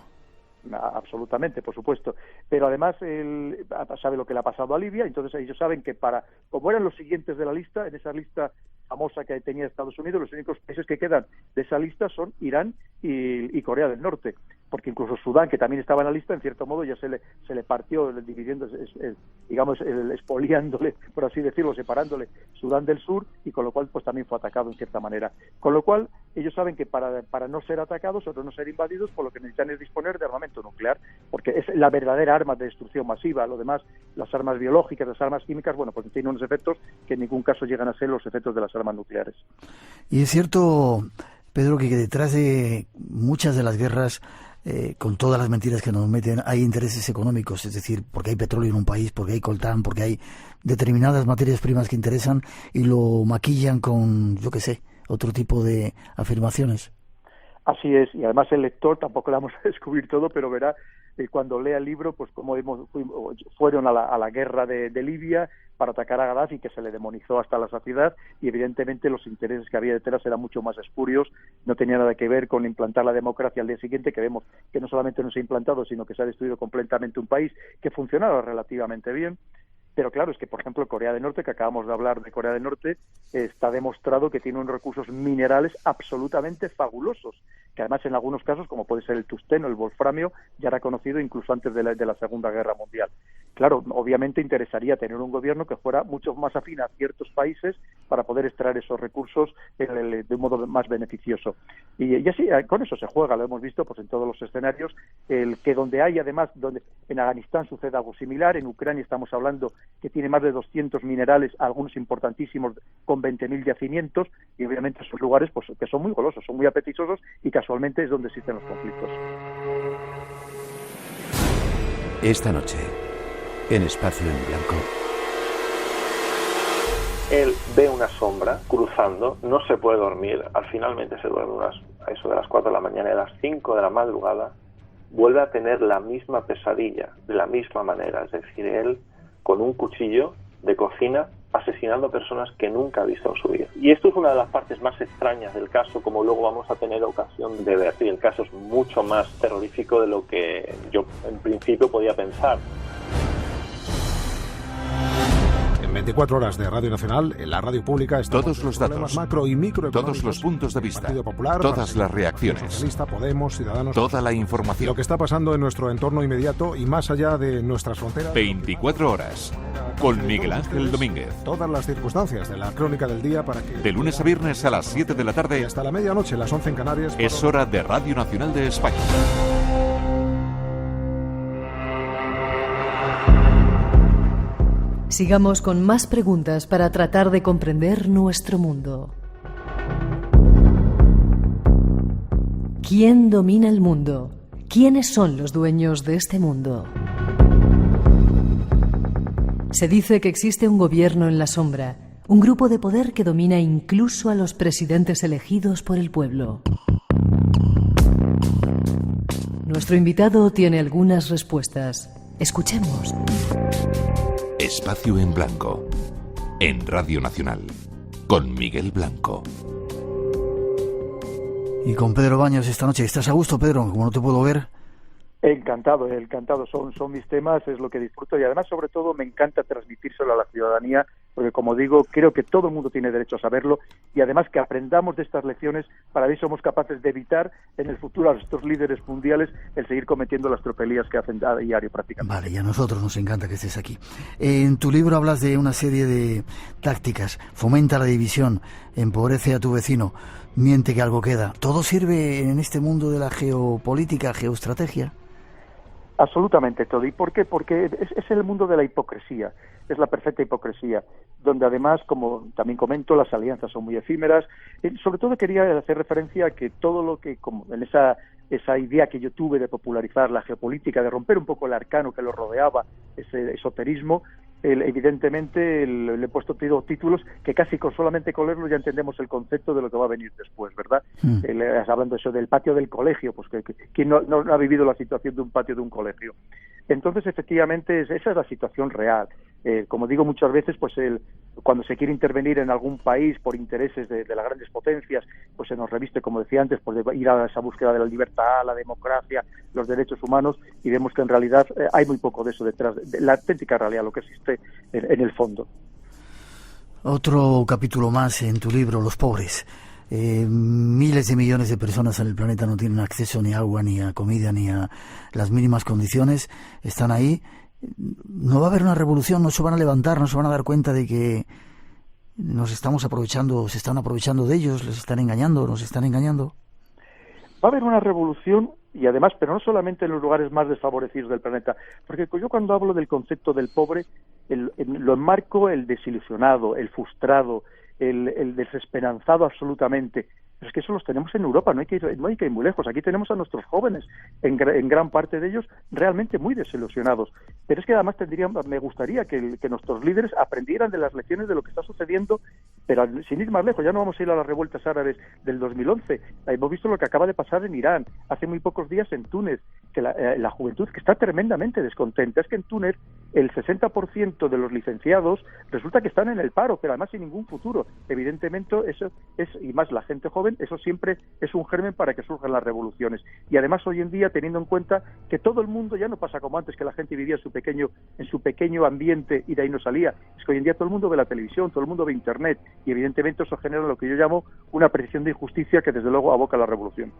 Absolutamente, por supuesto, pero además él sabe lo que le ha pasado a Libia, entonces ellos saben que como eran los siguientes de la lista, en esa lista famosa que tenía Estados Unidos, los únicos países que quedan de esa lista son Irán y Corea del Norte, porque incluso Sudán, que también estaba en la lista, en cierto modo ya se le partió, dividiendo, digamos, expoliándole, por así decirlo, separándole Sudán del Sur, y con lo cual pues también fue atacado en cierta manera. Con lo cual ellos saben que para no ser atacados o no ser invadidos, por lo que necesitan es disponer de armamento nuclear, porque es la verdadera arma de destrucción masiva. Lo demás, las armas biológicas, las armas químicas, bueno, pues tienen unos efectos que en ningún caso llegan a ser los efectos de las armas nucleares. Y es cierto, Pedro, que detrás de muchas de las guerras, con todas las mentiras que nos meten, hay intereses económicos, es decir, porque hay petróleo en un país, porque hay coltán, porque hay determinadas materias primas que interesan y lo maquillan con, yo qué sé, otro tipo de afirmaciones. Así es, y además el lector, tampoco le vamos a descubrir todo, pero verá cuando lea el libro, pues como fueron a la guerra de Libia para atacar a Gaddafi, que se le demonizó hasta la saciedad, y evidentemente los intereses que había detrás eran mucho más espurios, no tenía nada que ver con implantar la democracia al día siguiente, que vemos que no solamente no se ha implantado, sino que se ha destruido completamente un país que funcionaba relativamente bien. Pero claro, es que, por ejemplo, Corea del Norte, que acabamos de hablar de Corea del Norte, está demostrado que tiene unos recursos minerales absolutamente fabulosos, que además en algunos casos, como puede ser el tungsteno, el wolframio, ya era conocido incluso antes de la Segunda Guerra Mundial. Claro, obviamente interesaría tener un gobierno que fuera mucho más afín a ciertos países para poder extraer esos recursos de un modo más beneficioso. Y así, con eso se juega, lo hemos visto pues en todos los escenarios, que donde hay además, donde en Afganistán sucede algo similar, en Ucrania estamos hablando que tiene más de 200 minerales, algunos importantísimos, con 20.000 yacimientos, y obviamente esos lugares pues que son muy golosos, son muy apetitosos, y casualmente es donde existen los conflictos. Esta noche, en Espacio en Blanco. Él ve una sombra cruzando, no se puede dormir, finalmente se duerme a eso de las 4 de la mañana, y a las 5 de la madrugada vuelve a tener la misma pesadilla, de la misma manera, es decir, él con un cuchillo de cocina asesinando personas que nunca ha visto en su vida. Y esto es una de las partes más extrañas del caso, como luego vamos a tener ocasión de ver. Y el caso es mucho más terrorífico de lo que yo en principio podía pensar. 24 horas de Radio Nacional, en la radio pública, todos los datos, macro y todos los puntos de vista, Partido Popular, todas las reacciones, Socialista, Podemos, Ciudadanos, toda la información, lo que está pasando en nuestro entorno inmediato y más allá de nuestras fronteras. 24 horas con Miguel Ángel Domínguez. Todas las circunstancias de la crónica del día para que... De lunes a viernes a las 7 de la tarde y hasta la medianoche, las 11 en Canarias. Es hora de Radio Nacional de España. Sigamos con más preguntas para tratar de comprender nuestro mundo. ¿Quién domina el mundo? ¿Quiénes son los dueños de este mundo? Se dice que existe un gobierno en la sombra, un grupo de poder que domina incluso a los presidentes elegidos por el pueblo. Nuestro invitado tiene algunas respuestas. Escuchemos. Espacio en Blanco, en Radio Nacional, con Miguel Blanco. Y con Pedro Baños esta noche. ¿Estás a gusto, Pedro? Como no te puedo ver. Encantado. Son mis temas, es lo que disfruto, y además, sobre todo, me encanta transmitírselo a la ciudadanía, porque, como digo, creo que todo el mundo tiene derecho a saberlo, y además que aprendamos de estas lecciones para ver si somos capaces de evitar en el futuro a estos líderes mundiales el seguir cometiendo las tropelías que hacen a diario prácticamente. Vale, y a nosotros nos encanta que estés aquí. En tu libro hablas de una serie de tácticas. Fomenta la división, empobrece a tu vecino, miente que algo queda. ¿Todo sirve en este mundo de la geopolítica, geoestrategia? Absolutamente todo. ¿Y por qué? Porque es el mundo de la hipocresía, es la perfecta hipocresía, donde además, como también comento, las alianzas son muy efímeras. Sobre todo quería hacer referencia a que todo lo que, como en esa idea que yo tuve de popularizar la geopolítica, de romper un poco el arcano que lo rodeaba, ese esoterismo, evidentemente le he puesto títulos que casi solamente con leerlos ya entendemos el concepto de lo que va a venir después, ¿verdad? Hablando eso del patio del colegio, pues ¿quién no ha vivido la situación de un patio de un colegio? Entonces, efectivamente, esa es la situación real. Como digo muchas veces, pues cuando se quiere intervenir en algún país por intereses de las grandes potencias, pues se nos reviste, como decía antes, pues de ir a esa búsqueda de la libertad, la democracia, los derechos humanos, y vemos que en realidad hay muy poco de eso detrás, de la auténtica realidad, lo que existe en el fondo. Otro capítulo más en tu libro, Los pobres. Miles de millones de personas en el planeta no tienen acceso ni a agua, ni a comida, ni a las mínimas condiciones. Están ahí. No va a haber una revolución, no se van a levantar, no se van a dar cuenta de que nos estamos aprovechando, se están aprovechando de ellos, les están engañando, nos están engañando. Va a haber una revolución, y además, pero no solamente en los lugares más desfavorecidos del planeta, porque yo cuando hablo del concepto del pobre, lo enmarco el desilusionado, el frustrado, el desesperanzado absolutamente. Pero es que eso los tenemos en Europa, no hay que ir muy lejos. Aquí tenemos a nuestros jóvenes, en gran parte de ellos, realmente muy desilusionados. Pero es que además me gustaría que nuestros líderes aprendieran de las lecciones de lo que está sucediendo, pero sin ir más lejos. Ya no vamos a ir a las revueltas árabes del 2011. Hemos visto lo que acaba de pasar en Irán, hace muy pocos días en Túnez, que la juventud que está tremendamente descontenta. Es que en Túnez el 60% de los licenciados resulta que están en el paro, pero además sin ningún futuro. Evidentemente eso es, y más la gente joven, eso siempre es un germen para que surjan las revoluciones. Y además hoy en día, teniendo en cuenta que todo el mundo ya no pasa como antes, que la gente vivía en su pequeño ambiente y de ahí no salía. Es que hoy en día todo el mundo ve la televisión, todo el mundo ve internet, y evidentemente eso genera lo que yo llamo una percepción de injusticia que desde luego aboca a la revolución.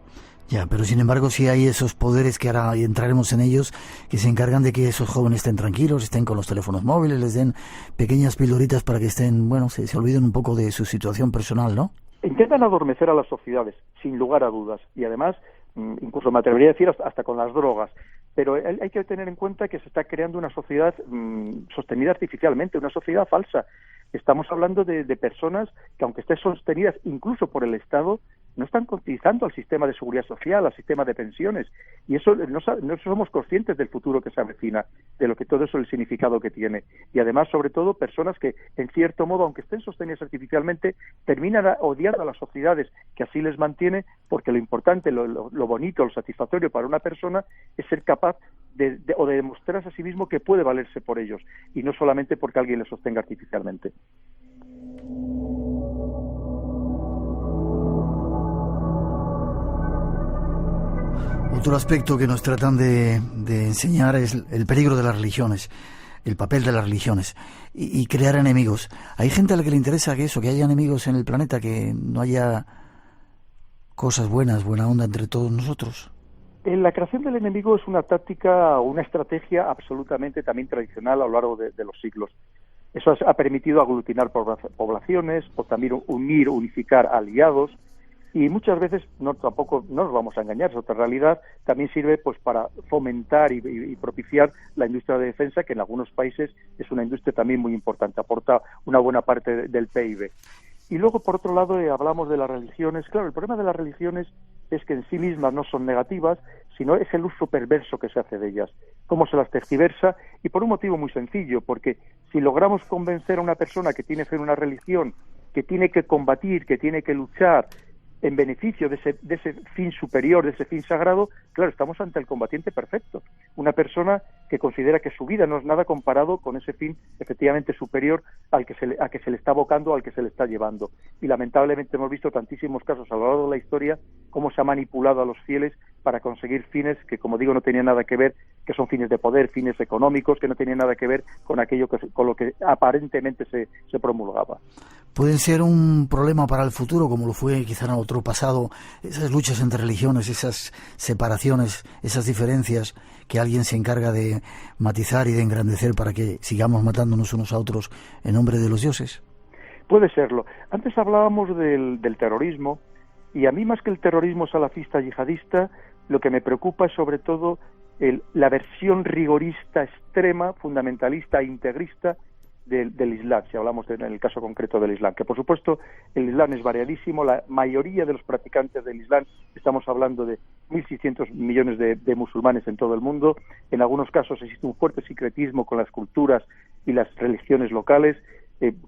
Ya, pero sin embargo sí hay esos poderes que ahora entraremos en ellos, que se encargan de que esos jóvenes estén tranquilos, estén con los teléfonos móviles, les den pequeñas pildoritas para que estén, se olviden un poco de su situación personal, ¿no? Intentan adormecer a las sociedades, sin lugar a dudas, y además, incluso me atrevería a decir hasta con las drogas, pero hay que tener en cuenta que se está creando una sociedad sostenida artificialmente, una sociedad falsa. Estamos hablando de personas que, aunque estén sostenidas incluso por el Estado, no están cotizando al sistema de seguridad social, al sistema de pensiones, y eso no somos conscientes del futuro que se avecina, de lo que todo eso, el significado que tiene. Y además, sobre todo, personas que, en cierto modo, aunque estén sostenidas artificialmente, terminan odiando a las sociedades que así les mantiene, porque lo importante, lo bonito, lo satisfactorio para una persona es ser capaz de demostrarse a sí mismo que puede valerse por ellos, y no solamente porque alguien les sostenga artificialmente. Otro aspecto que nos tratan de enseñar es el peligro de las religiones, el papel de las religiones y crear enemigos. Hay gente a la que le interesa que haya enemigos en el planeta, que no haya cosas buenas, buena onda entre todos nosotros. La creación del enemigo es una táctica o una estrategia absolutamente también tradicional a lo largo de los siglos. Eso ha permitido aglutinar poblaciones, o también unificar aliados. Y muchas veces tampoco nos vamos a engañar, es otra realidad, también sirve pues para fomentar y propiciar la industria de defensa, que en algunos países es una industria también muy importante, aporta una buena parte del PIB. Y luego, por otro lado, hablamos de las religiones. Claro, el problema de las religiones es que en sí mismas no son negativas, sino es el uso perverso que se hace de ellas, cómo se las tergiversa, y por un motivo muy sencillo, porque si logramos convencer a una persona que tiene fe en una religión, que tiene que combatir, que tiene que luchar, en beneficio de ese fin superior, de ese fin sagrado, claro, estamos ante el combatiente perfecto. Una persona que considera que su vida no es nada comparado con ese fin efectivamente superior a que se le está abocando, al que se le está llevando. Y lamentablemente hemos visto tantísimos casos a lo largo de la historia cómo se ha manipulado a los fieles para conseguir fines que, como digo, no tenían nada que ver, que son fines de poder, fines económicos, que no tenían nada que ver con aquello con lo que aparentemente se promulgaba. Pueden ser un problema para el futuro, como lo fue quizá en otro pasado, esas luchas entre religiones, esas separaciones, esas diferencias que alguien se encarga de matizar y de engrandecer para que sigamos matándonos unos a otros en nombre de los dioses. Puede serlo. Antes hablábamos del terrorismo, y a mí, más que el terrorismo salafista yihadista, lo que me preocupa es sobre todo la versión rigorista, extrema, fundamentalista e integrista del Islam, si hablamos en el caso concreto del Islam, que por supuesto el Islam es variadísimo. La mayoría de los practicantes del Islam, estamos hablando de 1.600 millones de musulmanes en todo el mundo. En algunos casos existe un fuerte sincretismo con las culturas y las religiones locales.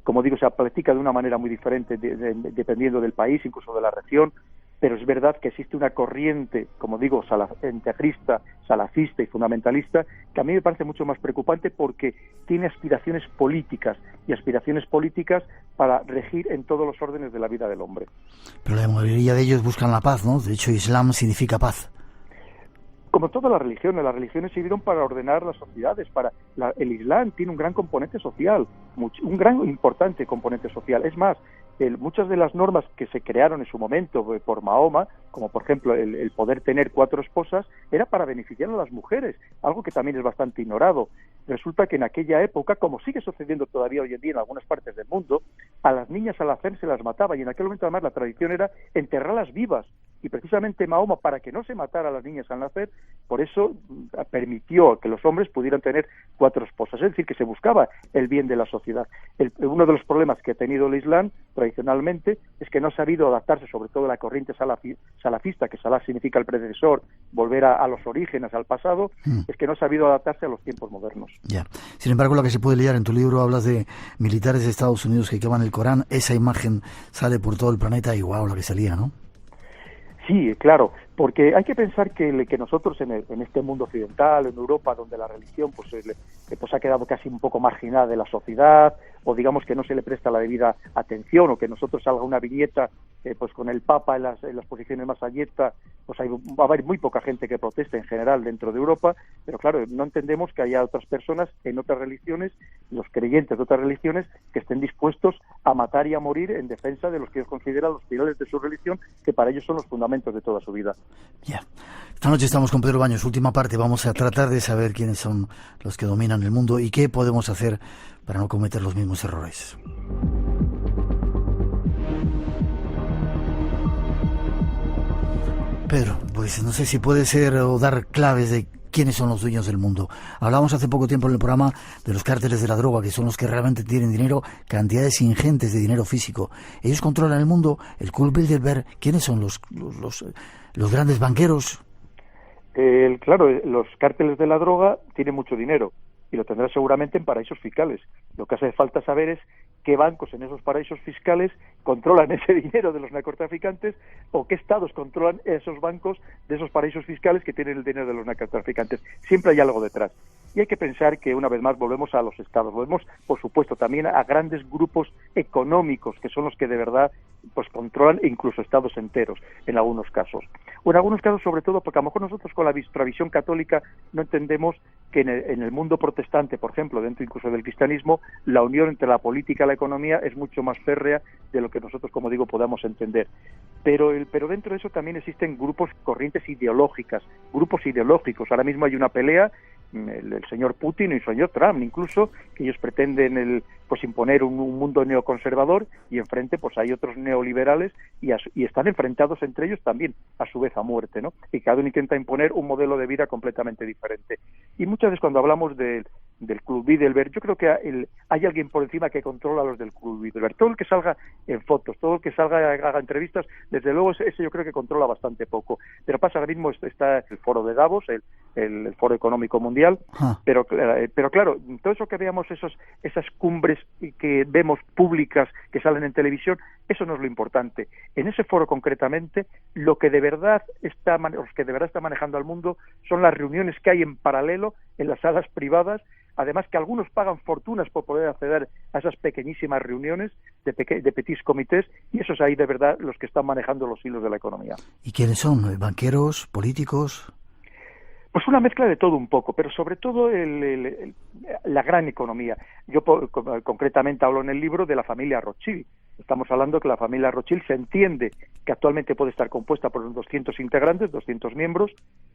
Como digo, se practica de una manera muy diferente dependiendo del país, incluso de la región, pero es verdad que existe una corriente, como digo, integrista, salafista y fundamentalista, que a mí me parece mucho más preocupante porque tiene aspiraciones políticas para regir en todos los órdenes de la vida del hombre. Pero la mayoría de ellos buscan la paz, ¿no? De hecho, Islam significa paz. Como todas las religiones sirvieron para ordenar las sociedades. El Islam tiene un gran componente social, un gran importante componente social. Es más, muchas de las normas que se crearon en su momento por Mahoma, como por ejemplo el poder tener 4 esposas, era para beneficiar a las mujeres, algo que también es bastante ignorado. Resulta que en aquella época, como sigue sucediendo todavía hoy en día en algunas partes del mundo, a las niñas al nacer se las mataba, y en aquel momento además la tradición era enterrarlas vivas, y precisamente Mahoma, para que no se matara a las niñas al nacer, por eso permitió que los hombres pudieran tener 4 esposas, es decir, que se buscaba el bien de la sociedad. Uno de los problemas que ha tenido el Islam tradicionalmente es que no ha sabido adaptarse, sobre todo a la corriente salafista, que Salah significa el predecesor, volver a los orígenes, al pasado, es que no ha sabido adaptarse a los tiempos modernos. Ya. Sin embargo, lo que se puede leer en tu libro, hablas de militares de Estados Unidos que queman el Corán, esa imagen sale por todo el planeta y wow, la que salía, ¿no? Sí, claro, porque hay que pensar que nosotros en este mundo occidental, en Europa, donde la religión pues ha quedado casi un poco marginada de la sociedad, o digamos que no se le presta la debida atención, o que nosotros salga una viñeta pues con el Papa en las posiciones más alletas, pues va a haber muy poca gente que proteste en general dentro de Europa, pero claro, no entendemos que haya otras personas en otras religiones, los creyentes de otras religiones, que estén dispuestos a matar y a morir en defensa de los que ellos consideran los pilares de su religión, que para ellos son los fundamentos de toda su vida. Ya. Esta noche estamos con Pedro Baños, última parte, vamos a tratar de saber quiénes son los que dominan el mundo y qué podemos hacer para no cometer los mismos errores. Pedro, pues no sé si puede ser o dar claves de quiénes son los dueños del mundo. Hablamos hace poco tiempo en el programa de los cárteles de la droga, que son los que realmente tienen dinero, cantidades ingentes de dinero físico. Ellos controlan el mundo. El Club Bilderberg, ¿quiénes son los grandes banqueros? Claro, los cárteles de la droga tienen mucho dinero y lo tendrán seguramente en paraísos fiscales. Lo que hace falta saber es qué bancos en esos paraísos fiscales controlan ese dinero de los narcotraficantes, o qué estados controlan esos bancos de esos paraísos fiscales que tienen el dinero de los narcotraficantes. Siempre hay algo detrás. Y hay que pensar que, una vez más, volvemos a los estados, volvemos, por supuesto, también a grandes grupos económicos, que son los que de verdad pues controlan incluso estados enteros, en algunos casos. O en algunos casos, sobre todo, porque a lo mejor nosotros con nuestra visión católica no entendemos que en el mundo protestante, por ejemplo, dentro incluso del cristianismo, la unión entre la política y la economía es mucho más férrea de lo que nosotros, como digo, podamos entender. Pero dentro de eso también existen corrientes ideológicas, grupos ideológicos. Ahora mismo hay una pelea, el señor Putin y el señor Trump, incluso, que ellos pretenden imponer un mundo neoconservador, y enfrente pues hay otros neoliberales y están enfrentados entre ellos también, a su vez, a muerte, ¿no? Y cada uno intenta imponer un modelo de vida completamente diferente. Y muchas veces cuando hablamos del Club Bilderberg, yo creo que hay alguien por encima que controla a los del Club Bilderberg. Todo el que salga en fotos, todo el que salga haga entrevistas, desde luego ese yo creo que controla bastante poco. Pero pasa, ahora mismo está el foro de Davos, el Foro Económico Mundial, pero claro, todo eso que veamos, esas cumbres que vemos públicas que salen en televisión, eso no es lo importante. En ese foro concretamente, los que de verdad está manejando al mundo son las reuniones que hay en paralelo en las salas privadas, además que algunos pagan fortunas por poder acceder a esas pequeñísimas reuniones de petits comités, y esos ahí de verdad los que están manejando los hilos de la economía. ¿Y quiénes son? ¿Banqueros? ¿Políticos? Pues una mezcla de todo un poco, pero sobre todo la gran economía. Yo concretamente hablo en el libro de la familia Rothschild. Estamos hablando que la familia Rothschild se entiende que actualmente puede estar compuesta por 200 integrantes, 200 miembros,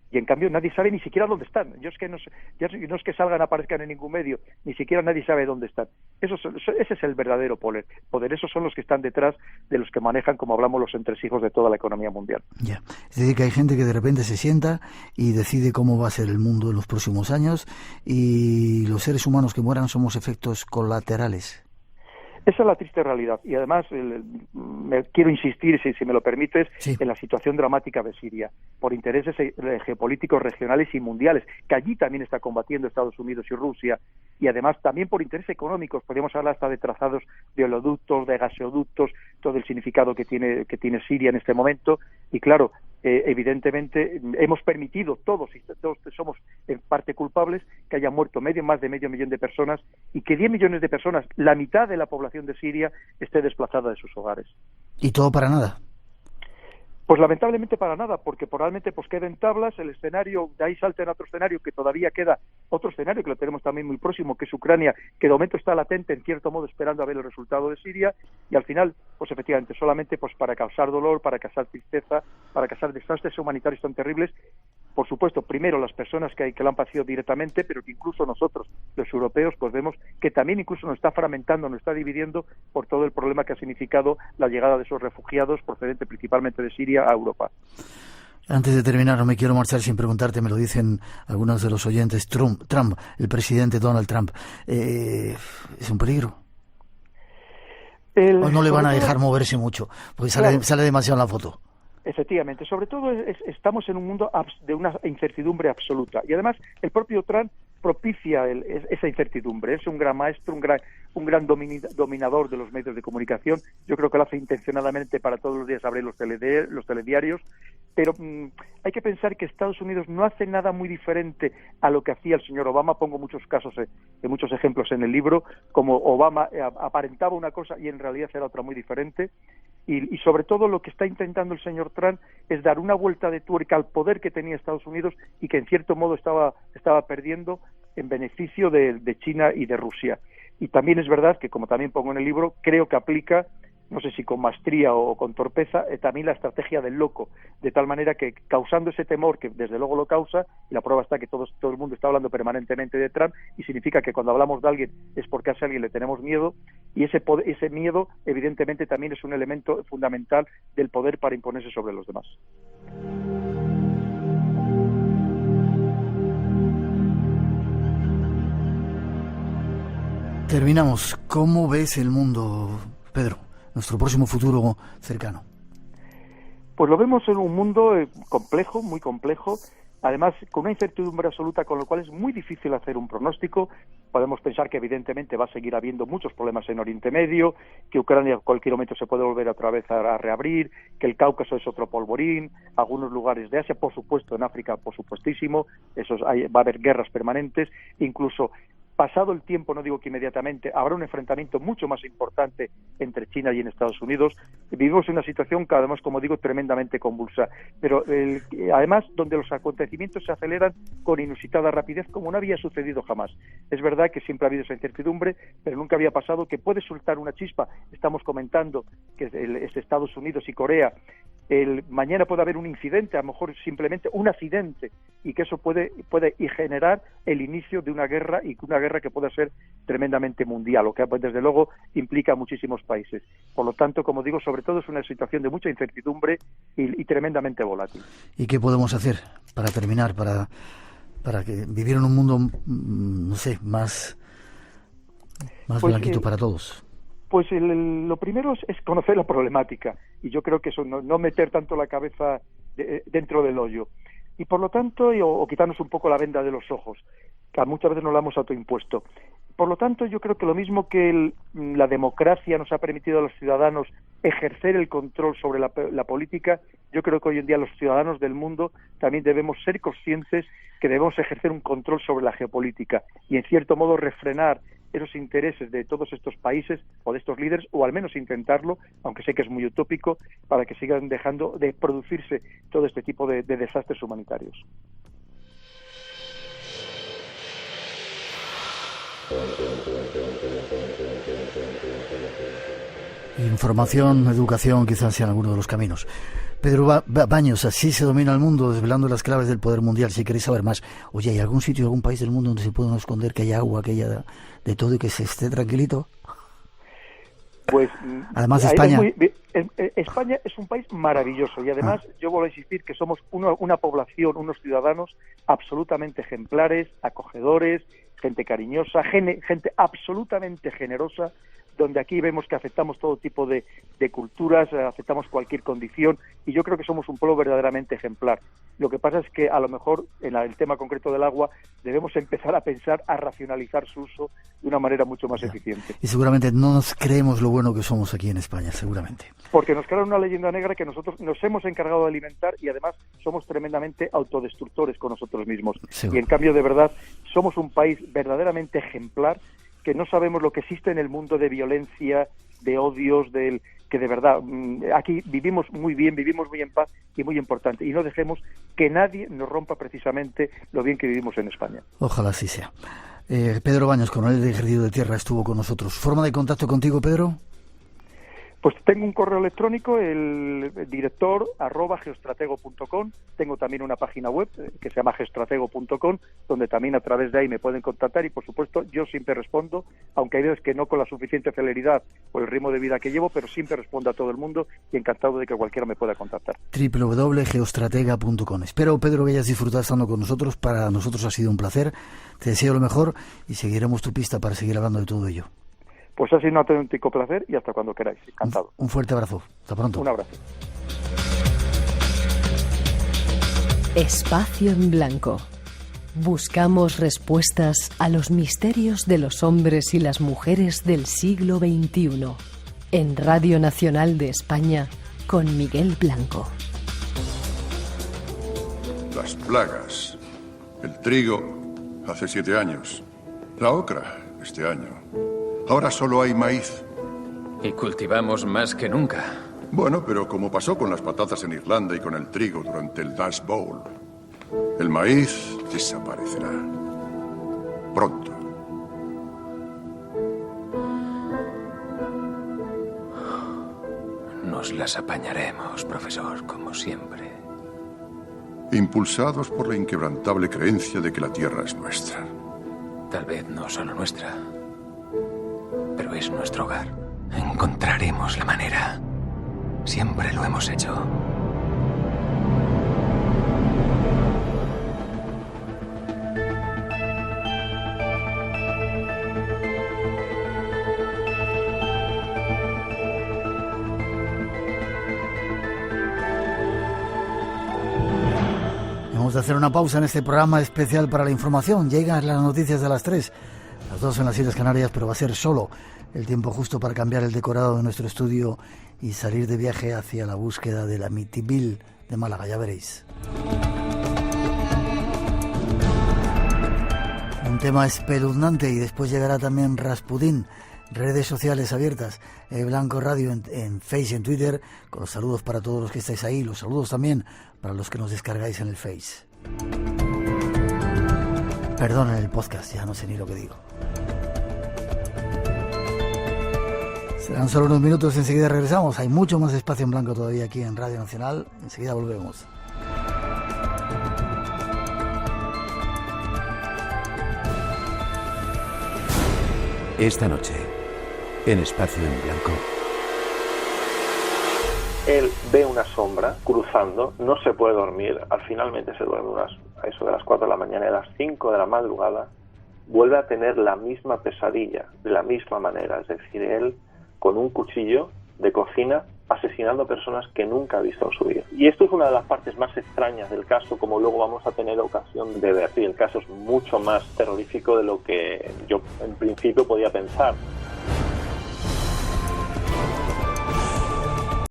y en cambio nadie sabe ni siquiera dónde están. No es que salgan, aparezcan en ningún medio, ni siquiera nadie sabe dónde están. Ese es el verdadero poder. Esos son los que están detrás de los que manejan, como hablamos, los entresijos de toda la economía mundial. Ya. Es decir, que hay gente que de repente se sienta y decide cómo va a ser el mundo en los próximos años, y los seres humanos que mueran somos efectos colaterales. Esa es la triste realidad. Y además, me quiero insistir, si me lo permites, en la situación dramática de Siria, por intereses geopolíticos regionales y mundiales, que allí también está combatiendo Estados Unidos y Rusia, y además también por intereses económicos. Podríamos hablar hasta de trazados de oleoductos, de gaseoductos, todo el significado que tiene Siria en este momento. Y claro, evidentemente hemos permitido todos somos en parte culpables, que haya muerto más de medio millón de personas, y que 10 millones de personas, la mitad de la población de Siria, esté desplazada de sus hogares. ¿Y todo para nada? Pues lamentablemente para nada, porque probablemente queda en tablas el escenario, de ahí salta en otro escenario, que todavía queda otro escenario que lo tenemos también muy próximo, que es Ucrania, que de momento está latente, en cierto modo, esperando a ver el resultado de Siria, y al final, pues efectivamente, solamente para causar dolor, para causar tristeza, para causar desastres humanitarios tan terribles. Por supuesto, primero las personas que lo han padecido directamente, pero que incluso nosotros, los europeos, pues vemos que también incluso nos está fragmentando, nos está dividiendo por todo el problema que ha significado la llegada de esos refugiados procedentes principalmente de Siria a Europa. Antes de terminar, no me quiero marchar sin preguntarte, me lo dicen algunos de los oyentes, Trump, el presidente Donald Trump, ¿es un peligro? ¿O no le van a dejar moverse mucho? Porque sale demasiado en la foto. Efectivamente, sobre todo estamos en un mundo de una incertidumbre absoluta, y además el propio Trump propicia esa incertidumbre. Es un gran maestro, un gran dominador de los medios de comunicación. Yo creo que lo hace intencionadamente para todos los días abrir los telediarios, pero hay que pensar que Estados Unidos no hace nada muy diferente a lo que hacía el señor Obama. Pongo muchos casos, muchos ejemplos en el libro, como Obama aparentaba una cosa y en realidad era otra muy diferente. Y sobre todo lo que está intentando el señor Trump es dar una vuelta de tuerca al poder que tenía Estados Unidos y que en cierto modo estaba perdiendo en beneficio de China y de Rusia. Y también es verdad que, como también pongo en el libro, creo que aplica, no sé si con maestría o con torpeza, también la estrategia del loco, de tal manera que causando ese temor, que desde luego lo causa, y la prueba está que todo el mundo está hablando permanentemente de Trump, y significa que cuando hablamos de alguien es porque a ese alguien le tenemos miedo, y ese miedo evidentemente también es un elemento fundamental del poder para imponerse sobre los demás. Terminamos. ¿Cómo ves el mundo, Pedro? Nuestro próximo futuro cercano. Pues lo vemos en un mundo complejo, muy complejo, además con una incertidumbre absoluta, con lo cual es muy difícil hacer un pronóstico. Podemos pensar que evidentemente va a seguir habiendo muchos problemas en Oriente Medio, que Ucrania a cualquier momento se puede volver otra vez a reabrir, que el Cáucaso es otro polvorín, algunos lugares de Asia, por supuesto en África, por supuestísimo, va a haber guerras permanentes, incluso pasado el tiempo, no digo que inmediatamente, habrá un enfrentamiento mucho más importante entre China y en Estados Unidos. Vivimos en una situación que además, como digo, tremendamente convulsa, pero además donde los acontecimientos se aceleran con inusitada rapidez, como no había sucedido jamás. Es verdad que siempre ha habido esa incertidumbre, pero nunca había pasado que puede soltar una chispa. Estamos comentando que es Estados Unidos y Corea. Mañana puede haber un incidente, a lo mejor simplemente un accidente, y que eso puede generar el inicio de una guerra, y una guerra que pueda ser tremendamente mundial, lo que desde luego implica a muchísimos países. Por lo tanto, como digo, sobre todo es una situación de mucha incertidumbre y tremendamente volátil. ¿Y qué podemos hacer para terminar, para que vivir en un mundo, no sé, más blanquito para todos? Pues lo primero es conocer la problemática, y yo creo que eso, no meter tanto la cabeza dentro del hoyo, y por lo tanto, o quitarnos un poco la venda de los ojos, que muchas veces nos la hemos autoimpuesto. Por lo tanto, yo creo que lo mismo que la democracia nos ha permitido a los ciudadanos ejercer el control sobre la política, yo creo que hoy en día los ciudadanos del mundo también debemos ser conscientes que debemos ejercer un control sobre la geopolítica y, en cierto modo, refrenar esos intereses de todos estos países o de estos líderes, o al menos intentarlo, aunque sé que es muy utópico, para que sigan dejando de producirse todo este tipo de desastres humanitarios. Información, educación, quizás sean algunos de los caminos. Pedro Baños, así se domina el mundo, desvelando las claves del poder mundial. Si queréis saber más, oye, ¿hay algún sitio, algún país del mundo donde se pueda esconder, que haya agua, que haya de todo y que se esté tranquilito? Pues además España es un país maravilloso, y además yo vuelvo a insistir que somos una población, unos ciudadanos absolutamente ejemplares, acogedores, gente cariñosa, gente absolutamente generosa, donde aquí vemos que aceptamos todo tipo de culturas, aceptamos cualquier condición, y yo creo que somos un pueblo verdaderamente ejemplar. Lo que pasa es que a lo mejor en el tema concreto del agua debemos empezar a pensar a racionalizar su uso de una manera mucho más eficiente. Y seguramente no nos creemos lo bueno que somos aquí en España, seguramente. Porque nos crean una leyenda negra que nosotros nos hemos encargado de alimentar, y además somos tremendamente autodestructores con nosotros mismos. Seguro. Y en cambio, de verdad, somos un país verdaderamente ejemplar, que no sabemos lo que existe en el mundo de violencia, de odios, que de verdad aquí vivimos muy bien, vivimos muy en paz, y muy importante, y no dejemos que nadie nos rompa precisamente lo bien que vivimos en España. Ojalá así sea. Pedro Baños, coronel de Ejército de Tierra, estuvo con nosotros. ¿Forma de contacto contigo, Pedro? Pues tengo un correo electrónico, el director @geostratego.com. Tengo también una página web que se llama geostratego.com, donde también a través de ahí me pueden contactar, y por supuesto yo siempre respondo, aunque hay veces que no con la suficiente celeridad por el ritmo de vida que llevo, pero siempre respondo a todo el mundo, y encantado de que cualquiera me pueda contactar. www.geostratega.com. Espero, Pedro, que hayas disfrutado estando con nosotros. Para nosotros ha sido un placer. Te deseo lo mejor y seguiremos tu pista para seguir hablando de todo ello. Pues ha sido un auténtico placer, y hasta cuando queráis. Encantado. Un fuerte abrazo. Hasta pronto. Un abrazo. Espacio en Blanco. Buscamos respuestas a los misterios de los hombres y las mujeres del siglo XXI. En Radio Nacional de España, con Miguel Blanco. Las plagas. El trigo hace 7 años. La ocra este año. Ahora solo hay maíz. Y cultivamos más que nunca. Bueno, pero como pasó con las patatas en Irlanda y con el trigo durante el Dust Bowl, el maíz desaparecerá. Pronto. Nos las apañaremos, profesor, como siempre. Impulsados por la inquebrantable creencia de que la tierra es nuestra. Tal vez no solo nuestra, pero es nuestro hogar. Encontraremos la manera. Siempre lo hemos hecho. Vamos a hacer una pausa en este programa especial para la información. Llegan las noticias de las 3. Las 2 en las Islas Canarias, pero va a ser solo el tiempo justo para cambiar el decorado de nuestro estudio y salir de viaje hacia la búsqueda de la Amityville de Málaga, ya veréis. Un tema espeluznante, y después llegará también Rasputín. Redes sociales abiertas, Blanco Radio en Face y en Twitter, con los saludos para todos los que estáis ahí, los saludos también para los que nos descargáis en el Face. Perdón, en el podcast, ya no sé ni lo que digo. Serán solo unos minutos, enseguida regresamos. Hay mucho más espacio en blanco todavía aquí en Radio Nacional. Enseguida volvemos. Esta noche, en Espacio en Blanco. Él ve una sombra cruzando, no se puede dormir, finalmente se duerme a eso de las 4 de la mañana, y a las 5 de la madrugada vuelve a tener la misma pesadilla, de la misma manera, es decir, él con un cuchillo de cocina asesinando personas que nunca ha visto en su vida. Y esto es una de las partes más extrañas del caso, como luego vamos a tener ocasión de ver. Y el caso es mucho más terrorífico de lo que yo en principio podía pensar.